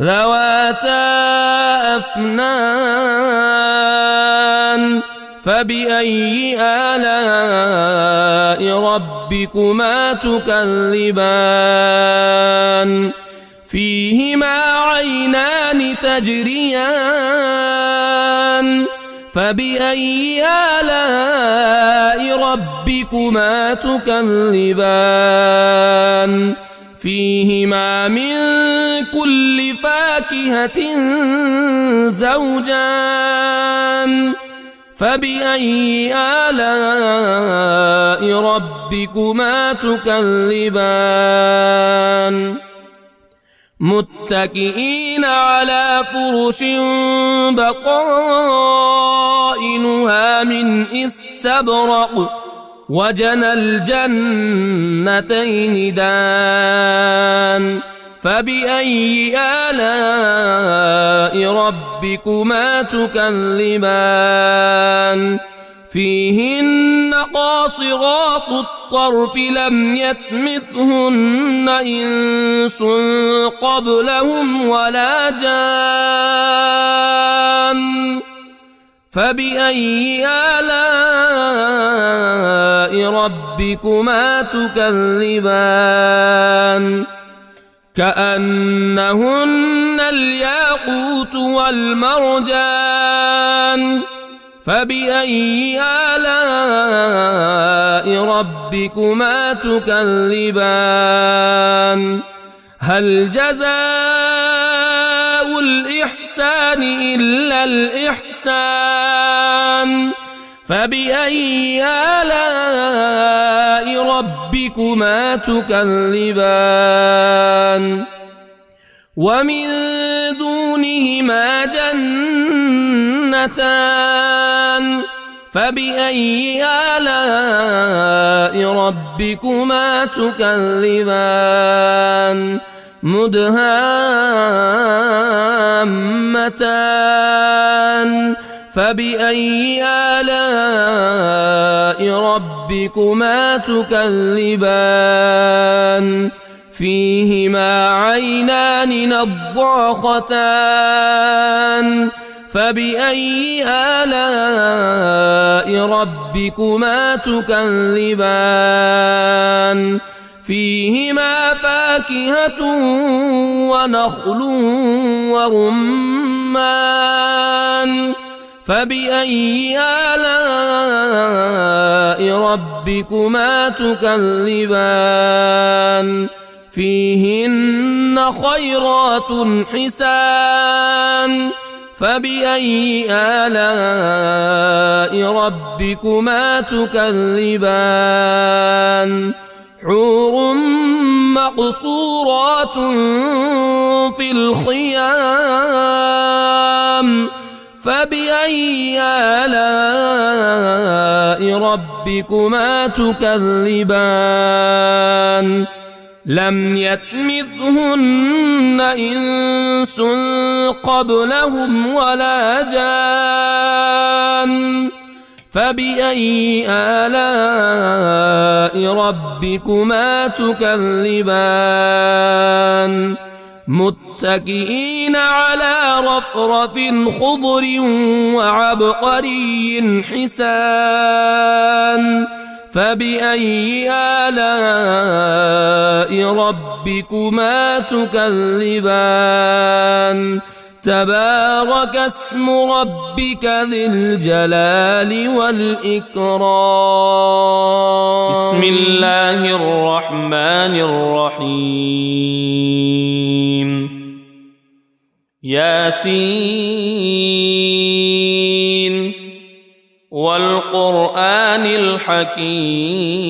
ذواتا أفنان فبأي آلاء ربكما تكذبان فيهما عينان تجريان فبأي آلاء ربكما تكذبان فيهما من كل فاكهة زوجان فبأي آلاء ربكما تكذبان متكئين على فرش بطائنها من استبرق وجنى الجنتين دان فبأي آلاء ربكما تكذبان فيهن قاصرات الطرف لم يطمثهن إنس قبلهم ولا جان فبأي آلاء ربكما تكذبان كأنهن الياقوت والمرجان فبأي آلاء ربكما تكذبان هل جزاء الإحسان إلا الإحسان فبأي آلاء ربكما تكذبان ومن دونهما جنتان فبأي آلاء ربكما تكذبان مدهامتان فبأي آلاء ربكما تكذبان فيهما عينان نضاختان فبأي آلاء ربكما تكذبان فيهما فاكهة ونخل ورمان فبأي آلاء ربكما تكذبان فيهن خيرات حسان فبأي آلاء ربكما تكذبان حور مقصورات في الخيام فبأي آلاء ربكما تكذبان لم يطمثهن إنس قبلهم ولا جان فبأي آلاء ربكما تكذبان متكئين على رفرف خضر وعبقري حسان فبأي آلاء ربكما تكذبان تبارك اسم ربك ذي الجلال والإكرام. بسم الله الرحمن الرحيم. ياسين والقرآن الحكيم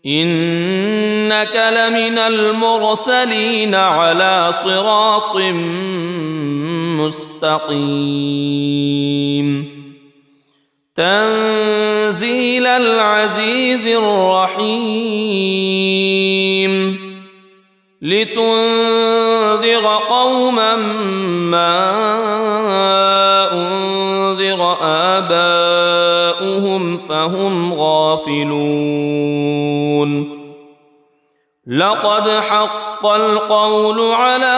إنك لمن المرسلين على صراط مستقيم تنزيل العزيز الرحيم لتنذر قوما ما أنذر آباؤهم فهم غافلون لقد حق القول على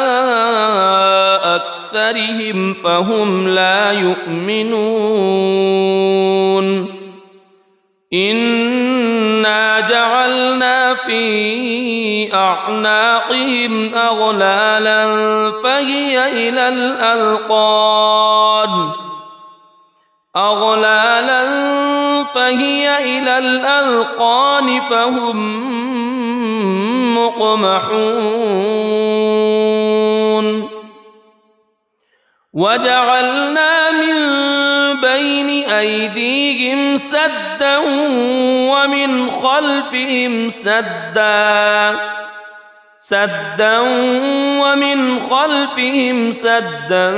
أكثرهم فهم لا يؤمنون إنا جعلنا في أعناقهم أغلالا فهي إلى الأذقان فهم مقمحون وجعلنا من بين أيديهم سدا ومن خلفهم سدا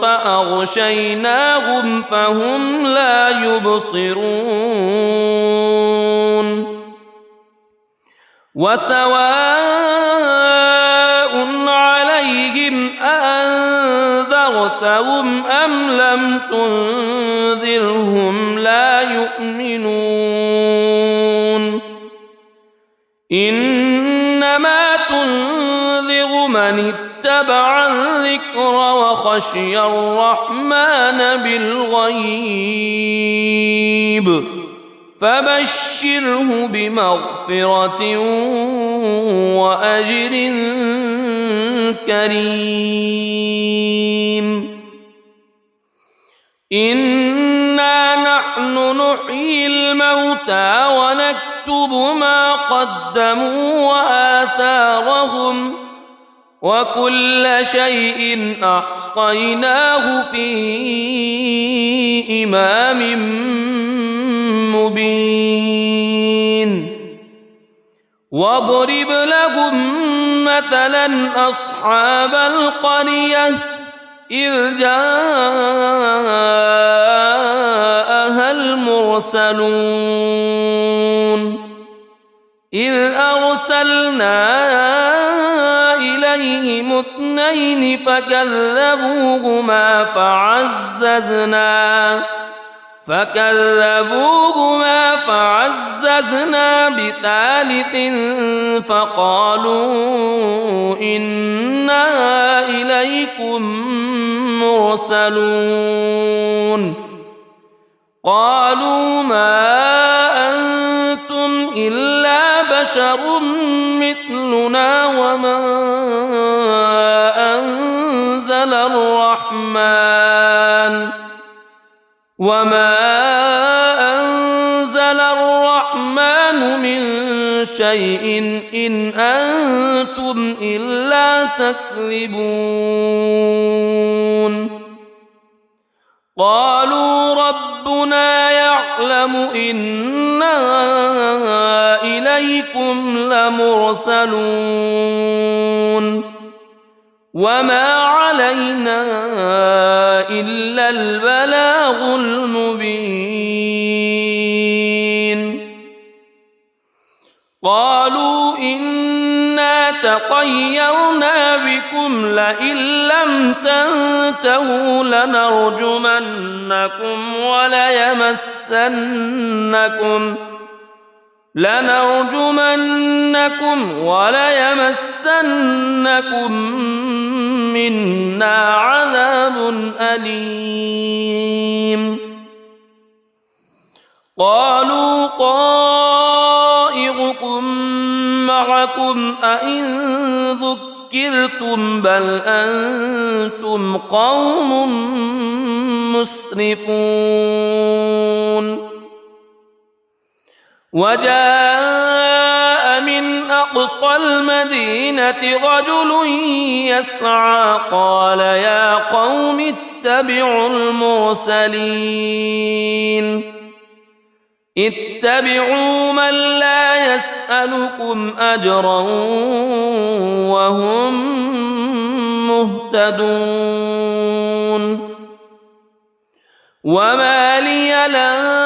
فأغشيناهم فهم لا يبصرون وسواء عليهم أأنذرتهم أم لم تنذرهم لا يؤمنون إنما تنذر من اتبع الذكر وخشي الرحمن بالغيب فبشره بمغفرة وأجر كريم إنا نحن نحيي الموتى ونكتب ما قدموا وآثارهم وكل شيء أحصيناه في إمام مبين واضرب لهم مثلا أصحاب القرية إذ جاءها المرسلون إذ أرسلنا إليهم اثنين فكذبوهما فعززنا بثالث فقالوا إنا إليكم مرسلون قالوا ما أنتم إلا بشر مثلنا وما أنزل الرحمن من شيء إن أنتم إلا تكذبون قالوا ربنا يعلم يعلم إنا إليكم لمرسلون وما علينا إلا البلاغ المبين قالوا إنا تطيرنا بكم لئن لم تنتهوا لنرجمنكم وليمسنكم منا عذاب أليم قالوا طائركم معكم أئن ذكرتم بل أنتم قوم مسرفون وجاء من أقصى المدينة رجل يسعى قال يا قوم اتبعوا اتبعوا من لا يسألكم أجرا وهم مهتدون وما لي لا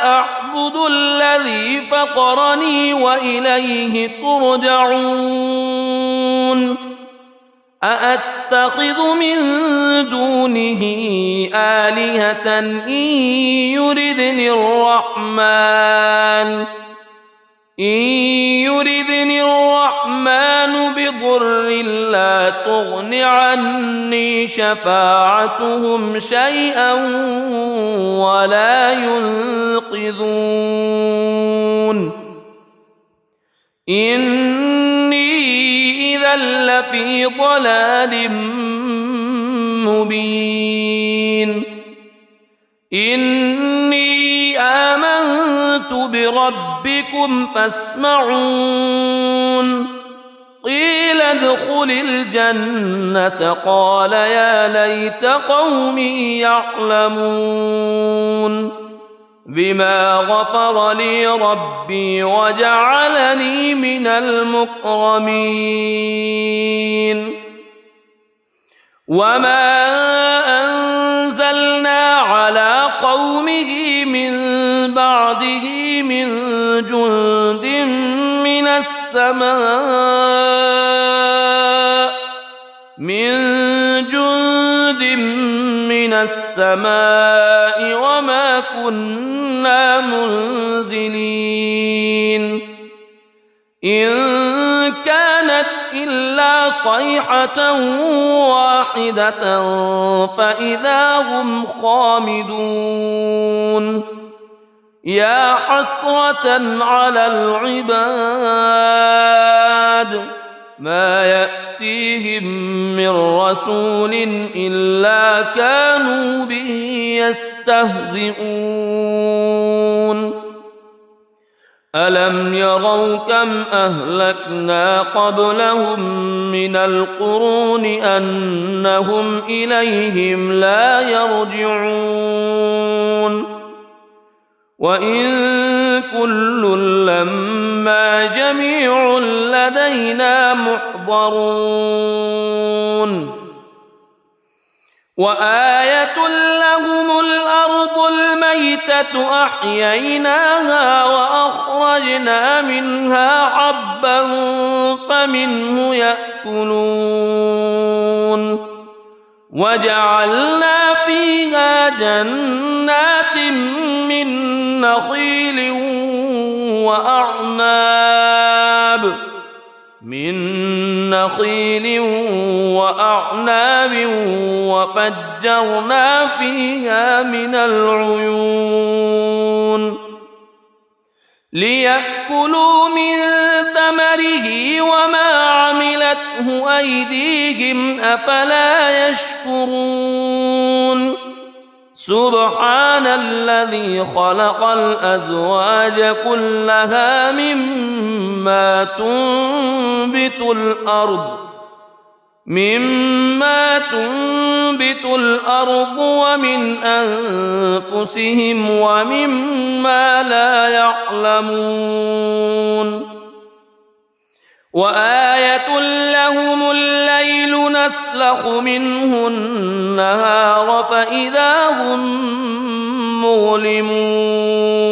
أعبد الذي فطرني وإليه ترجعون أأتخذ من دونه آلهة إن يردني الرحمن بضر لا تغن عني شفاعتهم شيئا ولا ينقذون إني إذا لفي ضلال مبين إني آمنت بربكم فاسمعون قيل ادخل الجنة قال يا ليت قومي يعلمون بما غفر لي ربي وجعلني من المكرمين وما أنزلنا على قومه من بعده من جند من السماء وما كنا منزلين إن كانت إلا صيحة واحدة فإذا هم خامدون يا حسرة على العباد ما يأتيهم من رسول إلا كانوا به يستهزئون ألم يروا كم أهلكنا قبلهم من القرون أنهم إليهم لا يرجعون وإن كل لما جميع لدينا محضرون وآية لهم الأرض الميتة أحييناها وأخرجنا منها حبا فمنه يأكلون وجعلنا فيها جنات من نخيل وأعناب وفجرنا فيها من العيون ليأكلوا من ثمره وما عملته أيديهم أفلا يشكرون سبحان الذي خلق الأزواج كلها مما تنبت الأرض مما تنبت الأرض ومن أنفسهم ومما لا يعلمون وآية لهم الليل نسلخ منه النهار فإذا هم مظلمون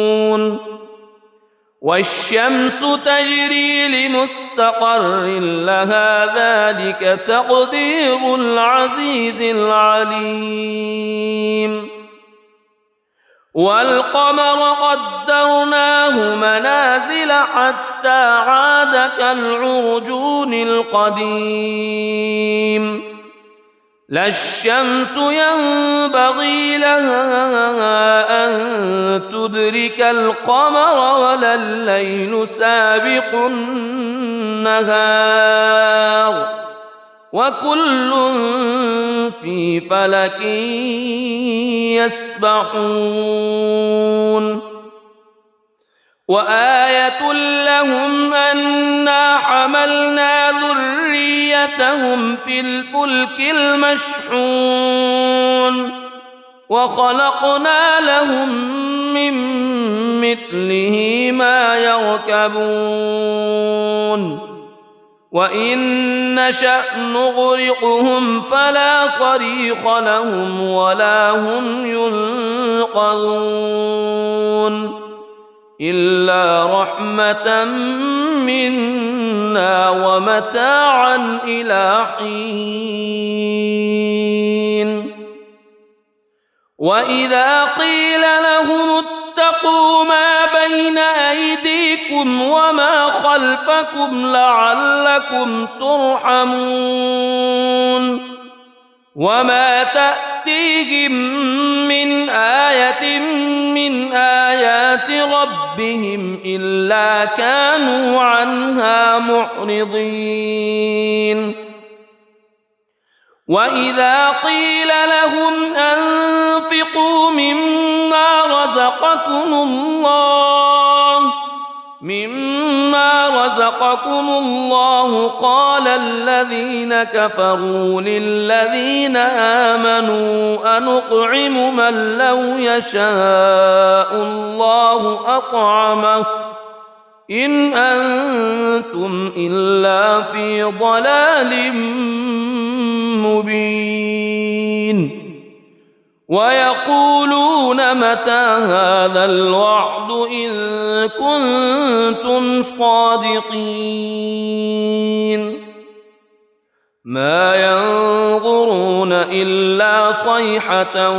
والشمس تجري لمستقر لها ذلك تقدير العزيز العليم والقمر قدرناه منازل حتى عاد كالعرجون القديم لا الشمس ينبغي لها أن تدرك القمر ولا الليل سابق النهار وكل في فلك يسبحون وآية لهم أنا حملنا ذريتهم في الفلك المشحون وخلقنا لهم من مثله ما يركبون وإن نشأ نغرقهم فلا صريخ لهم ولا هم ينقذون إلا رحمة منا ومتاعا إلى حين وإذا قيل لهم اتقوا ما بين أيديكم وما خلفكم لعلكم ترحمون وما تأتيهم من آية من آيات ربهم إلا كانوا عنها معرضين وإذا قيل لهم أنفقوا مما رزقكم الله قال الذين كفروا للذين آمنوا أنطعم من لو يشاء الله أطعمه إن أنتم إلا في ضلال مبين ويقولون متى هذا الوعد إن كنتم صادقين ما ينظرون إلا صيحة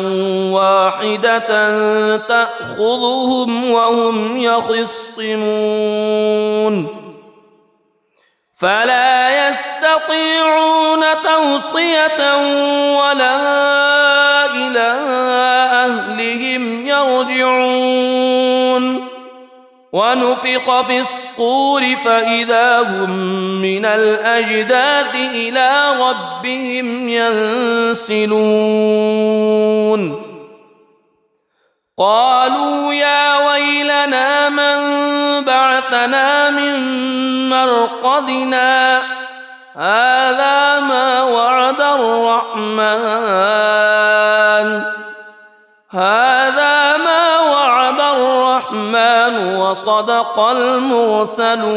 واحدة تأخذهم وهم يخصمون فلا يستطيعون توصية ولا إلى أهلهم يرجعون ونفخ في الصور فإذا هم من الأجداث إلى ربهم ينسلون قالوا يا ويلنا من بعثنا من مرقدنا هذا ما وعد الرحمن وصدق المرسلون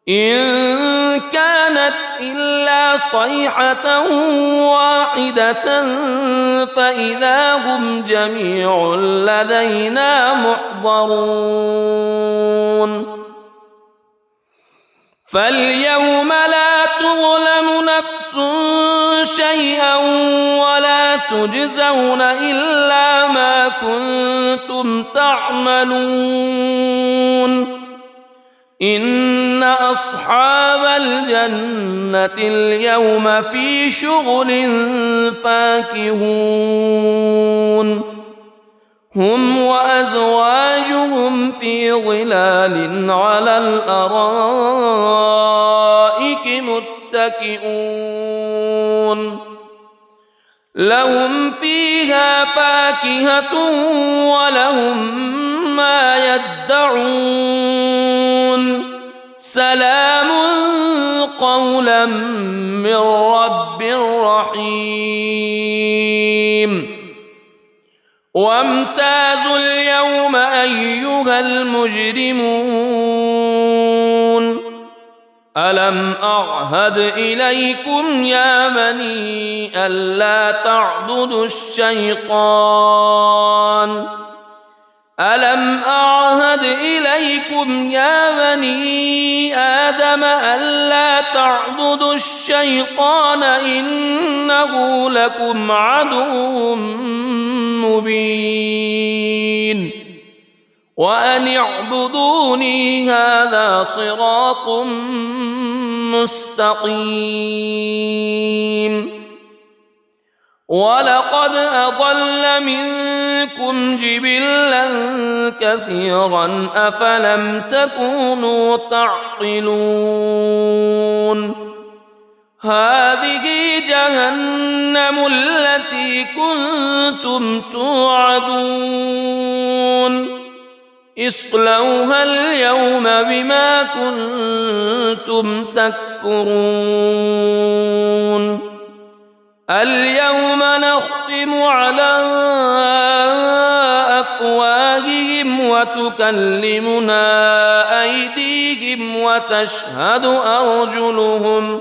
إن كانت إلا صيحة واحدة فإذا هم جميع لدينا محضرون فاليوم لا تظلم نفس شيئا ولا تجزون إلا ما كنتم تعملون إن أصحاب الجنة اليوم في شغل فاكهون هم وأزواجهم في ظلال على الأرائك متكئون لهم فيها فاكهة ولهم ما يدعون سلام قولا هدى من رب رحيم وامتازوا اليوم أيها المجرمون ألم أعهد إليكم يا بني ألا تعبدوا الشيطان ألم أعهد إليكم يا بني آدم ألا تعبدوا الشيطان إنه لكم عدو مبين وأن اعبدوني هذا صراط مستقيم ولقد أضل منكم جبلا كثيرا أفلم تكونوا تعقلون هذه جهنم التي كنتم توعدون اصلوها اليوم بما كنتم تكفرون اليوم نختم على أفواههم وتكلمنا أيديهم وتشهد أرجلهم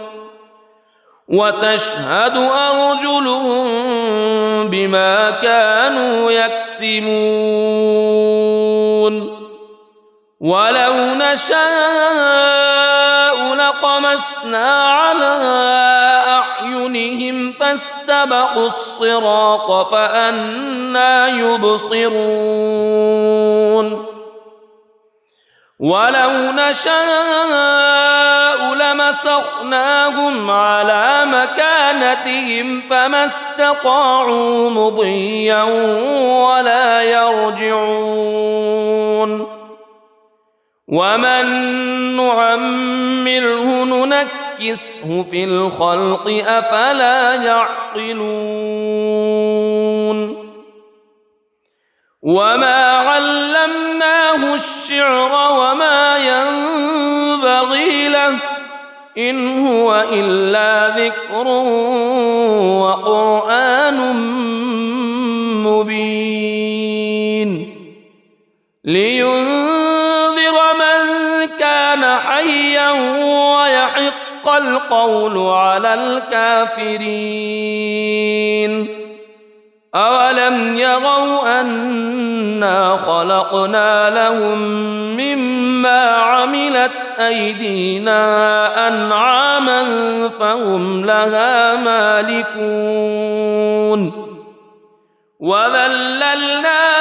بما كانوا يكسبون ولو نشاء لطمسنا على أعينهم فاستبقوا الصراط فأنى يبصرون ولو نشاء لمسخناهم على مكانتهم فما استطاعوا مضيا ولا يرجعون ومن نعمره ننكسه في الخلق أفلا يعقلون وما علمناه الشعر وما ينبغي له إن هو إلا ذكر وقرآن مبين لينذر من كان حيا ويحق القول على الكافرين أولم يروا أنا خلقنا لهم مما عملت أيدينا أنعاما فهم لها مالكون وذللناها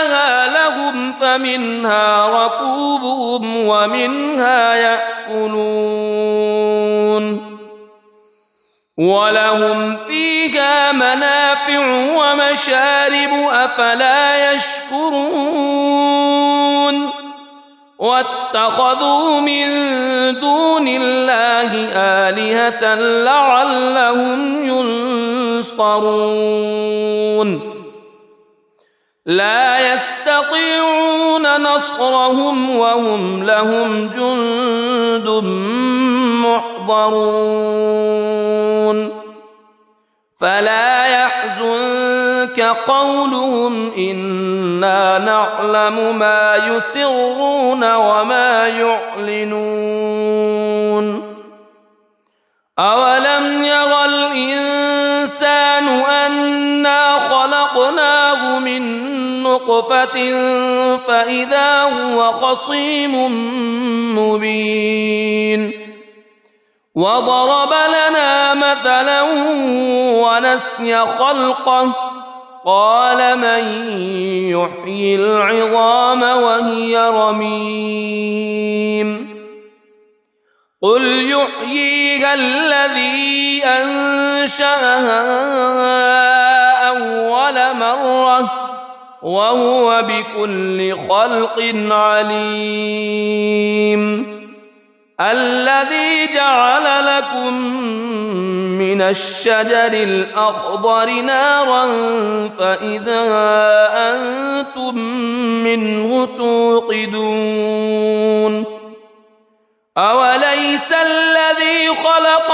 لهم فمنها ركوبهم ومنها يأكلون ولهم فيها منافع ومشارب أفلا يشكرون واتخذوا من دون الله آلهة لعلهم ينصرون لا يستطيعون نصرهم وهم لهم جند محضرون فلا يحزنك قولهم إنا نعلم ما يسرون وما يعلنون أولم ير الإنسان أنا خلقناه من نطفة فإذا هو خصيم مبين وضرب لنا مثلا ونسي خلقه قال من يحيي العظام وهي رميم قل يحييها الذي أنشأها أول مرة وهو بكل خلق عليم الذي جعل لكم من الشجر الأخضر نارا فإذا أنتم منه توقدون أوليس الذي خلق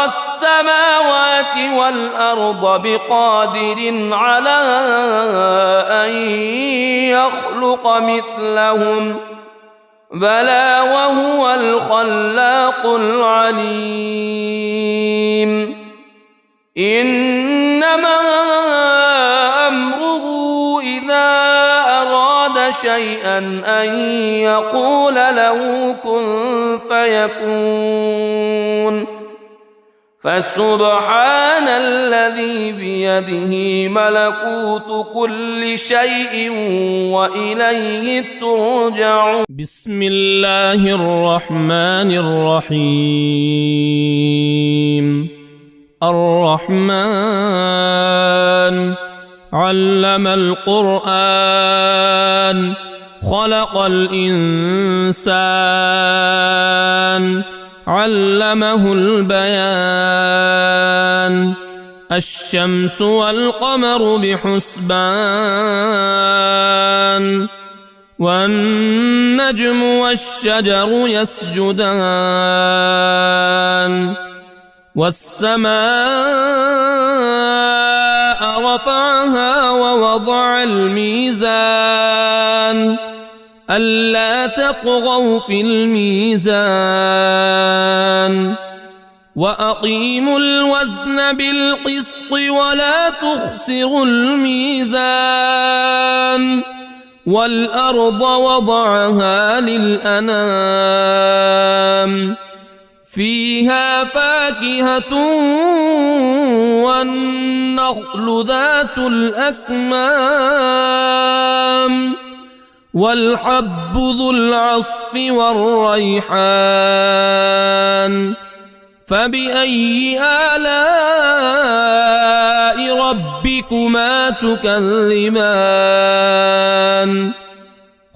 السماوات والأرض بقادر على أن يخلق مثلهم بلى وهو الخلاق العليم إنما أمره إذا أراد شيئا أن يقول له كن فيكون فسبحان الذي بيده ملكوت كل شيء وإليه ترجعون. بسم الله الرحمن الرحيم. الرحمن علم القرآن خلق الإنسان علمه البيان الشمس والقمر بحسبان والنجم والشجر يسجدان والسماء رفعها ووضع الميزان ألا تطغوا في الميزان وأقيموا الوزن بالقسط ولا تخسروا الميزان والأرض وضعها للأنام فيها فاكهة والنخل ذات الأكمام والحب ذو العصف والريحان فبأي آلاء ربكما تكذبان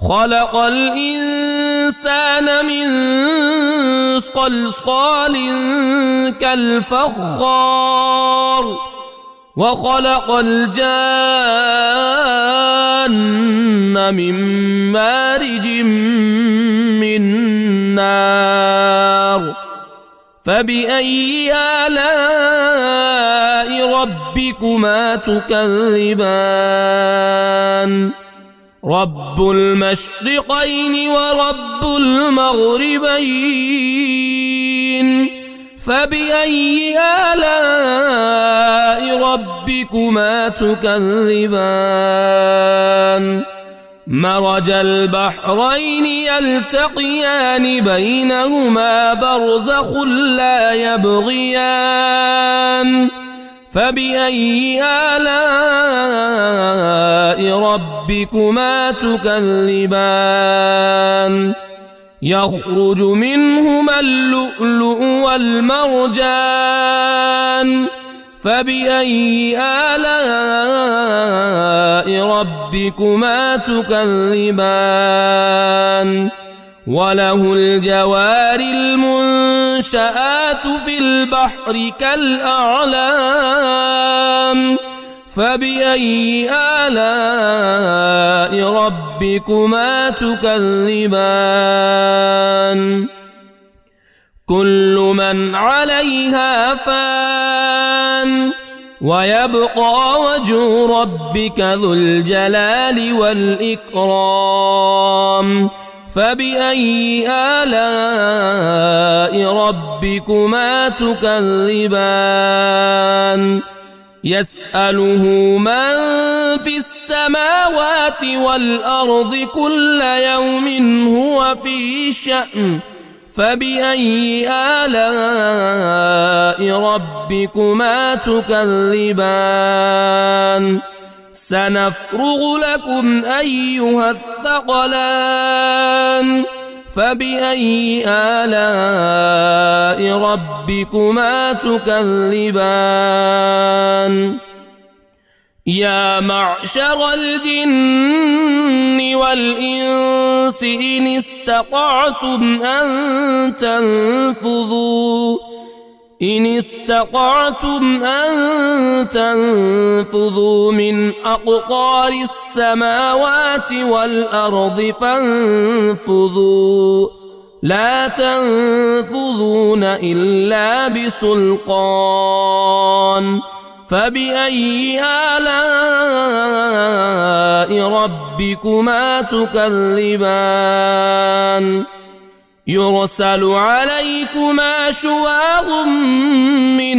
خلق الإنسان من صلصال كالفخار وخلق الجان من مارج من نار فبأي آلاء ربكما تكذبان رب المشرقين ورب المغربين فبأي آلاء ربكما تكذبان مرج البحرين يلتقيان بينهما برزخ لا يبغيان فبأي آلاء ربكما تكذبان يخرج منهما اللؤلؤ والمرجان فبأي آلاء ربكما تكذبان وله الجوار المنشآت في البحر كالأعلام فبأي آلاء ربكما تكذبان كل من عليها فان ويبقى وجه ربك ذو الجلال والإكرام فبأي آلاء ربكما تكذبان يسأله من في السماوات والأرض كل يوم هو في شأن فبأي آلاء ربكما تكذبان سنفرغ لكم أيها الثقلان فبأي آلاء ربكما تكذبان يا معشر الجن والإنس إن استطعتم أن إن استطعتم أن تنفذوا من أقطار السماوات والأرض فانفذوا لا تنفذون إلا بسلطان فبأي آلاء ربكما تكذبان يرسل عليكما شواظ من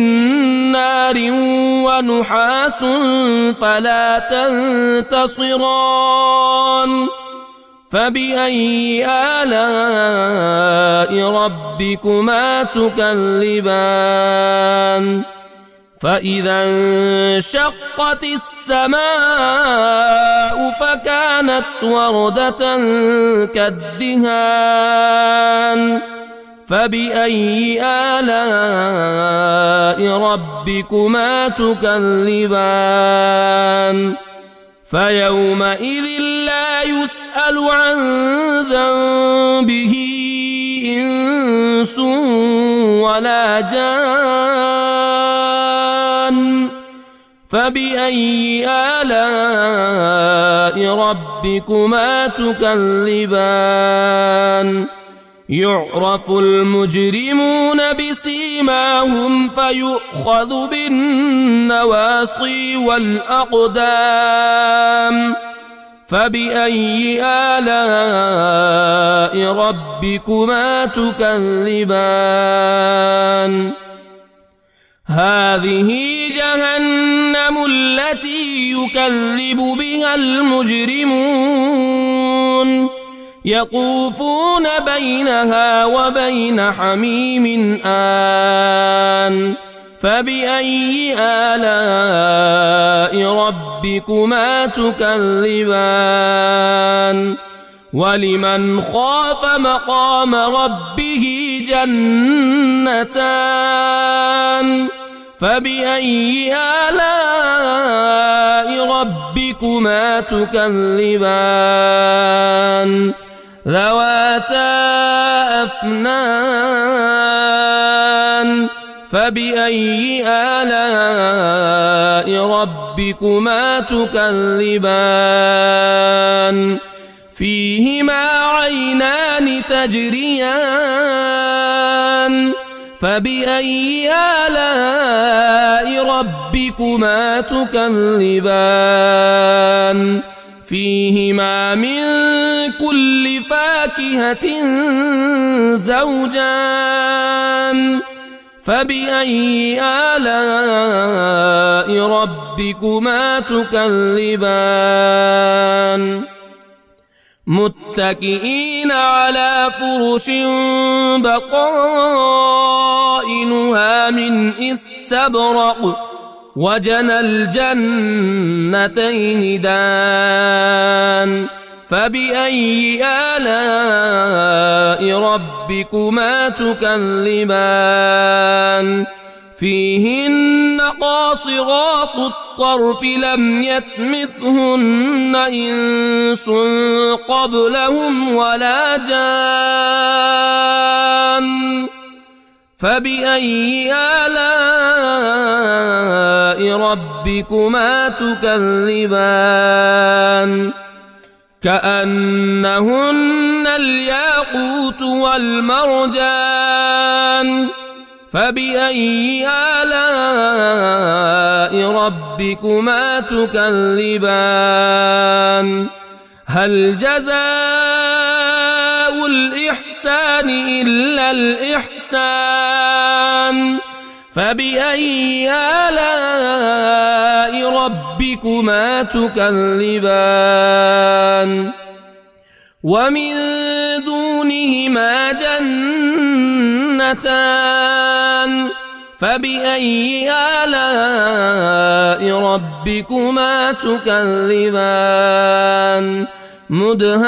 نار ونحاس فلا تنتصران فبأي آلاء ربكما تكذبان فإذا انشقت السماء فكانت وردة كالدهان فبأي آلاء ربكما تكذبان فيومئذ لا يسأل عن ذنبه إنس ولا جان فبأي آلاء ربكما تكذبان يعرف المجرمون بسيماهم فيؤخذ بالنواصي والأقدام فبأي آلاء ربكما تكذبان هذه جهنم التي يكذب بها المجرمون يطوفون بينها وبين حميم آن فبأي آلاء ربكما تكذبان ولمن خاف مقام ربه جنتان فبأي آلاء ربكما تكذبان ذواتا أفنان فبأي آلاء ربكما تكذبان فيهما عينان تجريان فبأي آلاء ربكما تكذبان فيهما من كل فاكهة زوجان فبأي آلاء ربكما تكذبان متكئين على فرش بطائنها من استبرق وجنى الجنتين دان فبأي آلاء ربكما تكذبان فيهن قاصرات الطرف لم يطمثهن إنس قبلهم ولا جان فبأي آلاء ربكما تكذبان كأنهن الياقوت والمرجان فبأي آلاء ربكما تكذبان هل جزاء الإحسان إلا الإحسان فبأي آلاء ربكما تكذبان ومن دونهما جنتان فبأي آلاء ربكما تكذبان مدهامتان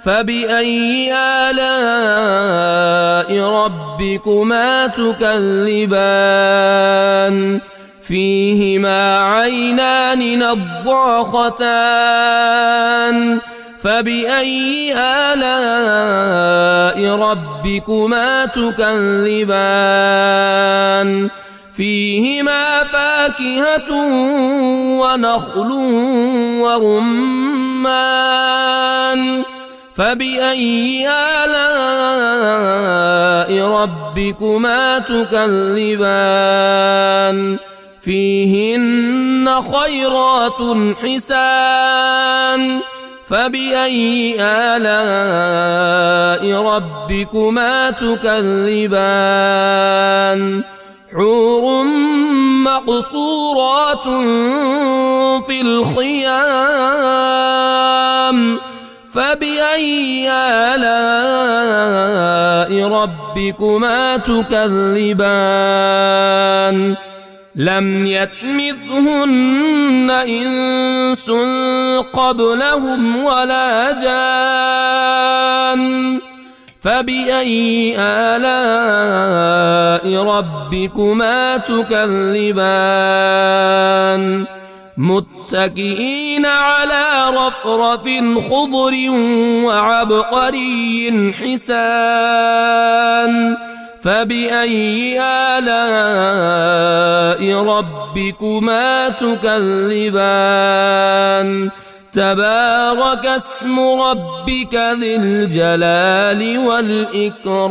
فبأي آلاء ربكما تكذبان فيهما عينان نضاختان فبأي آلاء ربكما تكذبان فيهما فاكهة ونخل ورمان فبأي آلاء ربكما تكذبان فيهن خيرات حسان فبأي آلاء ربكما تكذبان حور مقصورات في الخيام فبأي آلاء ربكما تكذبان لم يطمثهن إنس قبلهم ولا جان فبأي آلاء ربكما تكذبان متكئين على رفرف خضر وعبقري حسان فبأي آلاء ربكما تكذبان تبارك اسم ربك ذي الجلال والإكرام